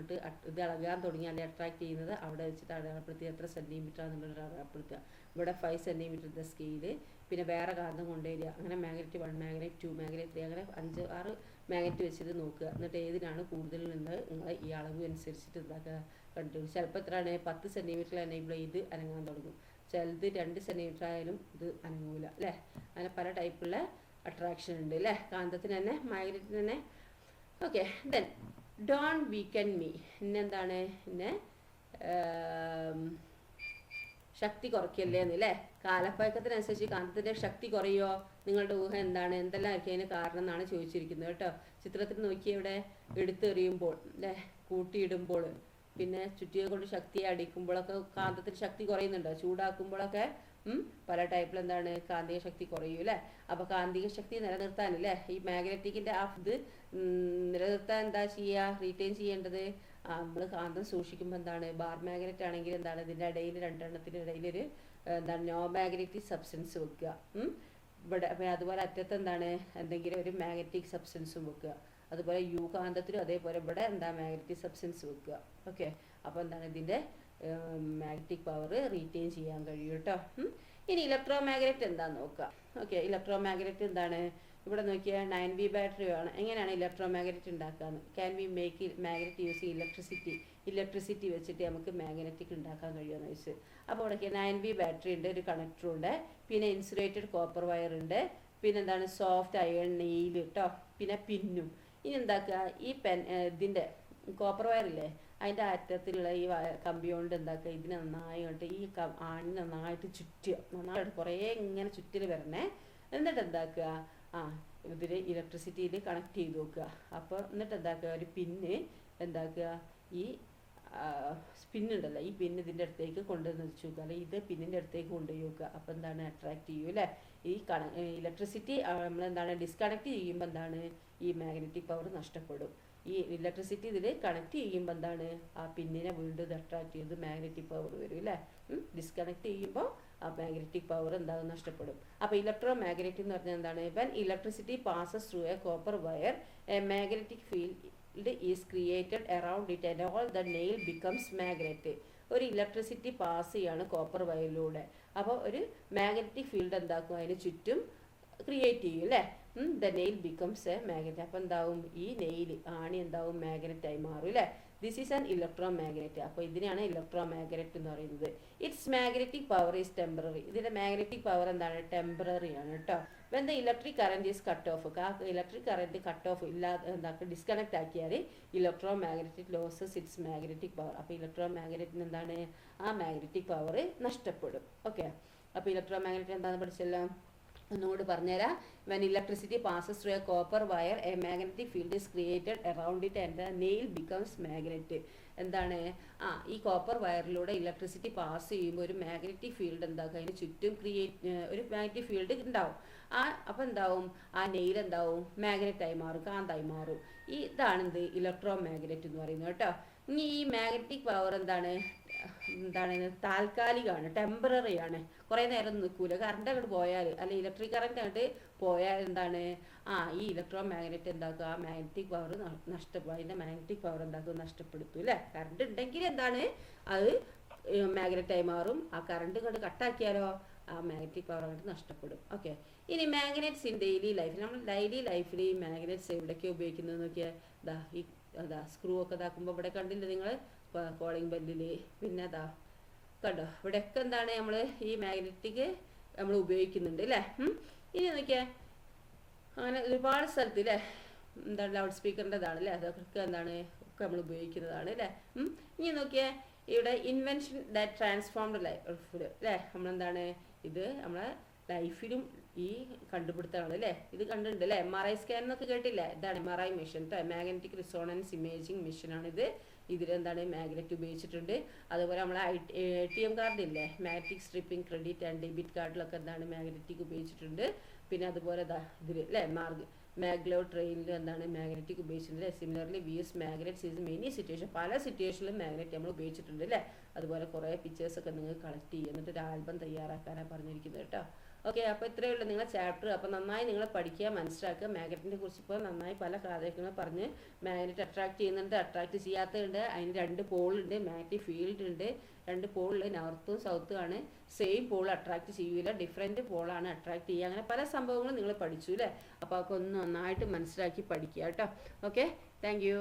ഇത് ഇളകാൻ തുടങ്ങി അല്ലെങ്കിൽ അട്രാക്ട് ചെയ്യുന്നത് അവിടെ വെച്ചിട്ട് അടയാളപ്പെടുത്തി എത്ര സെൻറ്റിമീറ്റർ ആണെന്നുള്ളത് അടയാളപ്പെടുത്തുക. ഇവിടെ 5 സെൻറ്റിമീറ്ററിൻ്റെ സ്കെയില്, പിന്നെ വേറെ കാന്തം കൊണ്ടുവരിക. അങ്ങനെ മാഗ്നറ്റ് 1, മാഗ്നറ്റ് 2, മാഗ്നറ്റ് 3, അങ്ങനെ 5-6 മാഗ്നറ്റ് വെച്ചിട്ട് നോക്കുക. എന്നിട്ട് ഏതിനാണ് കൂടുതൽ ഉള്ളത് നിങ്ങൾ ഈ അളവ് അനുസരിച്ചിട്ട് എന്താക്കുക കണ്ടുപിടിക്കും. ചിലപ്പോൾ എത്രയാണ് 10 സെൻറ്റിമീറ്ററിൽ എനേബിൾ ചെയ്ത് അനങ്ങാൻ തുടങ്ങും. ചിലത് 2 സെൻറ്റിമീറ്റർ ആയാലും ഇത് അനങ്ങൂല അല്ലേ. അങ്ങനെ പല ടൈപ്പുള്ള അട്രാക്ഷൻ ഉണ്ട് അല്ലേ കാന്തത്തിന് തന്നെ, മാഗ്നറ്റിന് തന്നെ. ഓക്കെ. ദെൻ ഡോൺ വീക്കൻ മീ. ഇന്നെന്താണ് ഇന്നെ ശക്തി കുറയ്ക്കല്ലേ എന്നല്ലേ. കാലപ്പഴക്കത്തിനനുസരിച്ച് കാന്തത്തിൻ്റെ ശക്തി കുറയുമോ, നിങ്ങളുടെ ഊഹ എന്താണ്, എന്തെല്ലാം ആയിരിക്കും അതിന് കാരണം എന്നാണ് ചോദിച്ചിരിക്കുന്നത് കേട്ടോ. ചിത്രത്തിൽ നോക്കി ഇവിടെ എടുത്തെറിയുമ്പോൾ അല്ലേ, കൂട്ടിയിടുമ്പോൾ, പിന്നെ ചുറ്റിയെ കൊണ്ട് ശക്തിയെ അടിക്കുമ്പോഴൊക്കെ കാന്തത്തിന് ശക്തി കുറയുന്നുണ്ടോ, ചൂടാക്കുമ്പോഴൊക്കെ പല ടൈപ്പിൽ എന്താണ് കാന്തിക ശക്തി കുറയും അല്ലേ. അപ്പോൾ കാന്തിക ശക്തി നിലനിർത്താനല്ലേ ഈ മാഗ്നറ്റിക്കിൻ്റെ ഇത് നിലനിർത്താൻ എന്താ ചെയ്യുക, റീറ്റെയിൻ ചെയ്യേണ്ടത്. നമ്മൾ കാന്തം സൂക്ഷിക്കുമ്പോൾ എന്താണ്, ബാർ മാഗ്നറ്റ് ആണെങ്കിൽ എന്താണ് ഇതിൻ്റെ ഇടയിൽ രണ്ടെണ്ണത്തിൻ്റെ ഇടയിലൊരു എന്താണ് നോ മാഗ്നറ്റിക് സബ്സ്റ്റൻസ് വെക്കുക. ഇവിടെ അതുപോലെ അറ്റത്ത് എന്താണ് എന്തെങ്കിലും ഒരു മാഗ്നറ്റിക് സബ്സ്റ്റൻസും വെക്കുക. അതുപോലെ യു കാന്തത്തിലും അതേപോലെ ഇവിടെ എന്താ മാഗ്നറ്റിക് സബ്സ്റ്റൻസ് വെക്കുക. ഓക്കെ. അപ്പോൾ എന്താണ് ഇതിൻ്റെ മാഗ്നറ്റിക് പവർ റീറ്റെയിൻ ചെയ്യാൻ കഴിയും കേട്ടോ. ഇനി ഇലക്ട്രോ മാഗ്നറ്റ് എന്താണെന്ന് നോക്കാം. ഓക്കെ. ഇലക്ട്രോ മാഗ്നറ്റ് എന്താണ്, ഇവിടെ നോക്കിയാൽ 9V ബാറ്ററി ആണ്. എങ്ങനെയാണ് ഇലക്ട്രോ മാഗ്നറ്റ് ഉണ്ടാക്കാന്ന്, can we make magnet using electricity വെച്ചിട്ട് നമുക്ക് മാഗ്നറ്റിക് ഉണ്ടാക്കാൻ കഴിയുമെന്ന് വെച്ച്. അപ്പോൾ ഇവിടെ 9V ബാറ്ററി ഉണ്ട്, ഒരു കണക്ടറും ഉണ്ട്, പിന്നെ ഇൻസുലേറ്റഡ് കോപ്പർ വയർ ഉണ്ട്, പിന്നെന്താണ് സോഫ്റ്റ് അയൺ നെയിൽ കേട്ടോ, പിന്നെ പിന്നും. ഇനി എന്താക്കുക, ഈ ഇതിൻ്റെ കോപ്പർ വയറില്ലേ അതിൻ്റെ അറ്റത്തിലുള്ള ഈ കമ്പി കൊണ്ട് എന്താക്കുക, ഇതിനെ നന്നായിട്ട് ഈ ആണി നന്നായിട്ട് ചുറ്റുക, നന്നായിട്ട് കുറേ ഇങ്ങനെ ചുറ്റിൽ വരണേ. എന്നിട്ട് എന്താക്കുക, ഇതിൽ ഇലക്ട്രിസിറ്റിയിൽ കണക്ട് ചെയ്ത് നോക്കുക. അപ്പോൾ എന്നിട്ട് എന്താക്കുക, ഒരു പിന്ന് എന്താക്കുക, ഈ പിന്നുണ്ടല്ലോ, ഈ പിന്ന് ഇതിൻ്റെ അടുത്തേക്ക് കൊണ്ടുവന്ന് വെച്ച് നോക്കുക, അല്ലെങ്കിൽ ഇത് പിന്നിൻ്റെ അടുത്തേക്ക് കൊണ്ടുപോയി നോക്കുക. അപ്പോൾ എന്താണ് അട്രാക്ട് ചെയ്യും അല്ലേ. ഈ ഇലക്ട്രിസിറ്റി നമ്മളെന്താണ് ഡിസ്കണക്ട് ചെയ്യുമ്പോൾ എന്താണ് ഈ മാഗ്നറ്റിക് പവർ നഷ്ടപ്പെടും. ഈ ഇലക്ട്രിസിറ്റി ഇതിൽ കണക്ട് ചെയ്യുമ്പോൾ എന്താണ് ആ പിന്നിനെ വീണ്ടും ഇത് അട്രാക്ട് ചെയ്ത് മാഗ്നറ്റിക് പവർ വരും അല്ലേ. ഡിസ്കണക്ട് ചെയ്യുമ്പോൾ ആ മാഗ്നറ്റിക് പവർ എന്താകും നഷ്ടപ്പെടും. അപ്പോൾ ഇലക്ട്രോ മാഗ്നറ്റിക് എന്ന് പറഞ്ഞാൽ എന്താണ്, when electricity passes through A copper wire A magnetic field is created around it and all the nail becomes magnet. ഒരു ഇലക്ട്രിസിറ്റി പാസ് ചെയ്യാണ് കോപ്പർ വയറിലൂടെ, അപ്പോൾ ഒരു മാഗ്നറ്റിക് ഫീൽഡ് എന്താക്കും അതിന് ചുറ്റും ക്രിയേറ്റ് ചെയ്യും അല്ലേ. The nail becomes A magnet. അപ്പോൾ എന്താവും ഈ നെയിൽ ആണി എന്താവും മാഗ്നറ്റായി മാറും അല്ലേ. This is an electro magnet. അപ്പോൾ ഇതിനെയാണ് ഇലക്ട്രോ മാഗ്നറ്റ് എന്ന് പറയുന്നത്. It's magnetic power is temporary. ഇതിൻ്റെ മാഗ്നറ്റിക് പവർ എന്താണ്, ടെമ്പററി ആണ് കേട്ടോ. When the electric current is cut off, electric current cut off ഇല്ലാതെ എന്താക്കുക ഡിസ്കണക്ട് ആക്കിയാൽ electro magnetic losses it's magnetic power. അപ്പോൾ ഇലക്ട്രോ മാഗ്നറ്റിന് എന്താണ് ആ മാഗ്നറ്റിക് പവർ നഷ്ടപ്പെടും. ഓക്കെ, അപ്പോൾ ഇലക്ട്രോ മാഗ്നറ്റ് എന്താണെന്ന് പഠിച്ചല്ലോ, ഒന്നുകൂടി പറഞ്ഞുതരാം. When electricity passes through A copper wire A magnetic field is created around it and the nail becomes magnet. എന്താണ് ഈ കോപ്പർ വയറിലൂടെ ഇലക്ട്രിസിറ്റി പാസ് ചെയ്യുമ്പോൾ ഒരു മാഗ്നറ്റിക് ഫീൽഡ് എന്താക്കുക അതിന് ചുറ്റും ഒരു മാഗ്നറ്റിക് ഫീൽഡ് ഉണ്ടാവും. അപ്പോൾ എന്താവും ആ നെയിൽ എന്താവും മാഗ്നറ്റായി മാറും, കാന്തായി മാറും. ഇതാണ് എന്ത് ഇലക്ട്രോ മാഗ്നറ്റ് എന്ന് പറയുന്നത് കേട്ടോ. ഇനി ഈ മാഗ്നറ്റിക് പവർ എന്താണ് താൽക്കാലികമാണ്, ടെമ്പററി ആണ്, കുറേ നേരം നിൽക്കൂല. കറണ്ട് അങ്ങോട്ട് പോയാൽ അല്ലെ ഇലക്ട്രിക് കറണ്ട് അങ്ങോട്ട് പോയാൽ എന്താണ് ഈ ഇലക്ട്രോ മാഗ്നറ്റ് എന്താക്കുക ആ മാഗ്നറ്റിക് പവർ നഷ്ടപ്പെടും. അതിൻ്റെ മാഗ്നറ്റിക് പവർ എന്താക്കുക നഷ്ടപ്പെടുത്തും അല്ലേ. കറണ്ട് ഉണ്ടെങ്കിൽ എന്താണ് അത് മാഗ്നറ്റായി മാറും. ആ കറണ്ട് ഇങ്ങോട്ട് കട്ടാക്കിയാലോ ആ മാഗ്നറ്റിക് പവർ അങ്ങോട്ട് നഷ്ടപ്പെടും. ഓക്കെ, ഇനി മാഗ്നറ്റ്സ് ഇൻ ഡെയിലി ലൈഫ്. നമ്മൾ ഡെയിലി ലൈഫിൽ ഈ മാഗ്നറ്റ്സ് എവിടെയൊക്കെയാണ് ഉപയോഗിക്കുന്നത് നോക്കിയാൽ സ്ക്രൂ ഒക്കെ ഇതാക്കുമ്പോൾ ഇവിടെ കണ്ടില്ല നിങ്ങൾ, കോളിംഗ് ബെല്ലിൽ, പിന്നെ കണ്ടോ ഇവിടെയൊക്കെ എന്താണ് നമ്മൾ ഈ മാഗ്നറ്റിക് നമ്മൾ ഉപയോഗിക്കുന്നുണ്ട് അല്ലേ. ഇനി നോക്കിയാൽ അങ്ങനെ ഒരുപാട് സ്ഥലത്ത് അല്ലേ എന്താണ് ലൗഡ് സ്പീക്കറിൻ്റെതാണ് അല്ലേ, അതൊക്കെ എന്താണ് ഒക്കെ നമ്മൾ ഉപയോഗിക്കുന്നതാണ് അല്ലേ. ഇനി നോക്കിയാൽ ഇവിടെ ഇൻവെൻഷൻ ദാറ്റ് ട്രാൻസ്ഫോംഡ് ലൈഫ് അല്ലേ, നമ്മളെന്താണ് ഇത് നമ്മളെ ലൈഫിലും ഈ കണ്ടുപിടുത്തമാണ് അല്ലേ. ഇത് കണ്ടിട്ടുണ്ട് അല്ലേ, MRI സ്കാൻ എന്നൊക്കെ കേട്ടില്ലേ, ഇതാണ് MRI മെഷീൻ കേട്ടോ, മാഗ്നറ്റിക് റിസോണൻസ് ഇമേജിങ് മെഷീനാണിത്. ഇതിലെന്താണ് മാഗ്നറ്റ് ഉപയോഗിച്ചിട്ടുണ്ട്. അതുപോലെ നമ്മളെ ATM കാർഡില്ലേ, magnetic stripping credit and debit കാർഡിലൊക്കെ എന്താണ് മാഗ്നറ്റിക് ഉപയോഗിച്ചിട്ടുണ്ട്. പിന്നെ അതുപോലെ ഇതിൽ അല്ലേ മാഗ്ലോ ട്രെയിനിൽ എന്താണ് മാഗ്നറ്റിക് ഉപയോഗിച്ചിട്ടുണ്ട്. Similarly we use magnets is many situation, പല സിറ്റുവേഷനിലും മാഗ്നറ്റ് നമ്മൾ ഉപയോഗിച്ചിട്ടുണ്ട് അല്ലേ. അതുപോലെ കുറേ പിക്ചേഴ്സൊക്കെ നിങ്ങൾ കളക്ട് ചെയ്യുക, എന്നിട്ട് ഒരു ആൽബം തയ്യാറാക്കാനാണ് പറഞ്ഞിരിക്കുന്നത് കേട്ടോ. ഓക്കെ, അപ്പോൾ ഇത്രയേ ഉള്ളൂ നിങ്ങളെ ചാപ്റ്റർ. അപ്പോൾ നന്നായി നിങ്ങൾ പഠിക്കുക, മനസ്സിലാക്കുക. മാഗ്നറ്റിനെ കുറിച്ച് ഇപ്പോൾ നന്നായി പല കാര്യങ്ങളും പറഞ്ഞ് മാഗ്നറ്റ് അട്രാക്ട് ചെയ്യുന്നുണ്ട്, അട്രാക്ട് ചെയ്യാത്തതുണ്ട്. അതിന് 2 പോളുണ്ട്, മാഗ്നറ്റിക് ഫീൽഡ് ഉണ്ട്. 2 പോളിൽ നോർത്തും സൗത്തും ആണ്. സെയിം പോൾ അട്രാക്ട് ചെയ്യൂല, ഡിഫറെൻറ്റ് പോളാണ് അട്രാക്ട് ചെയ്യുക. അങ്ങനെ പല സംഭവങ്ങളും നിങ്ങൾ പഠിച്ചു അല്ലേ. അപ്പോൾ അതൊക്കെ ഒന്ന് നന്നായിട്ട് മനസ്സിലാക്കി പഠിക്കുക കേട്ടോ. Okay, thank you.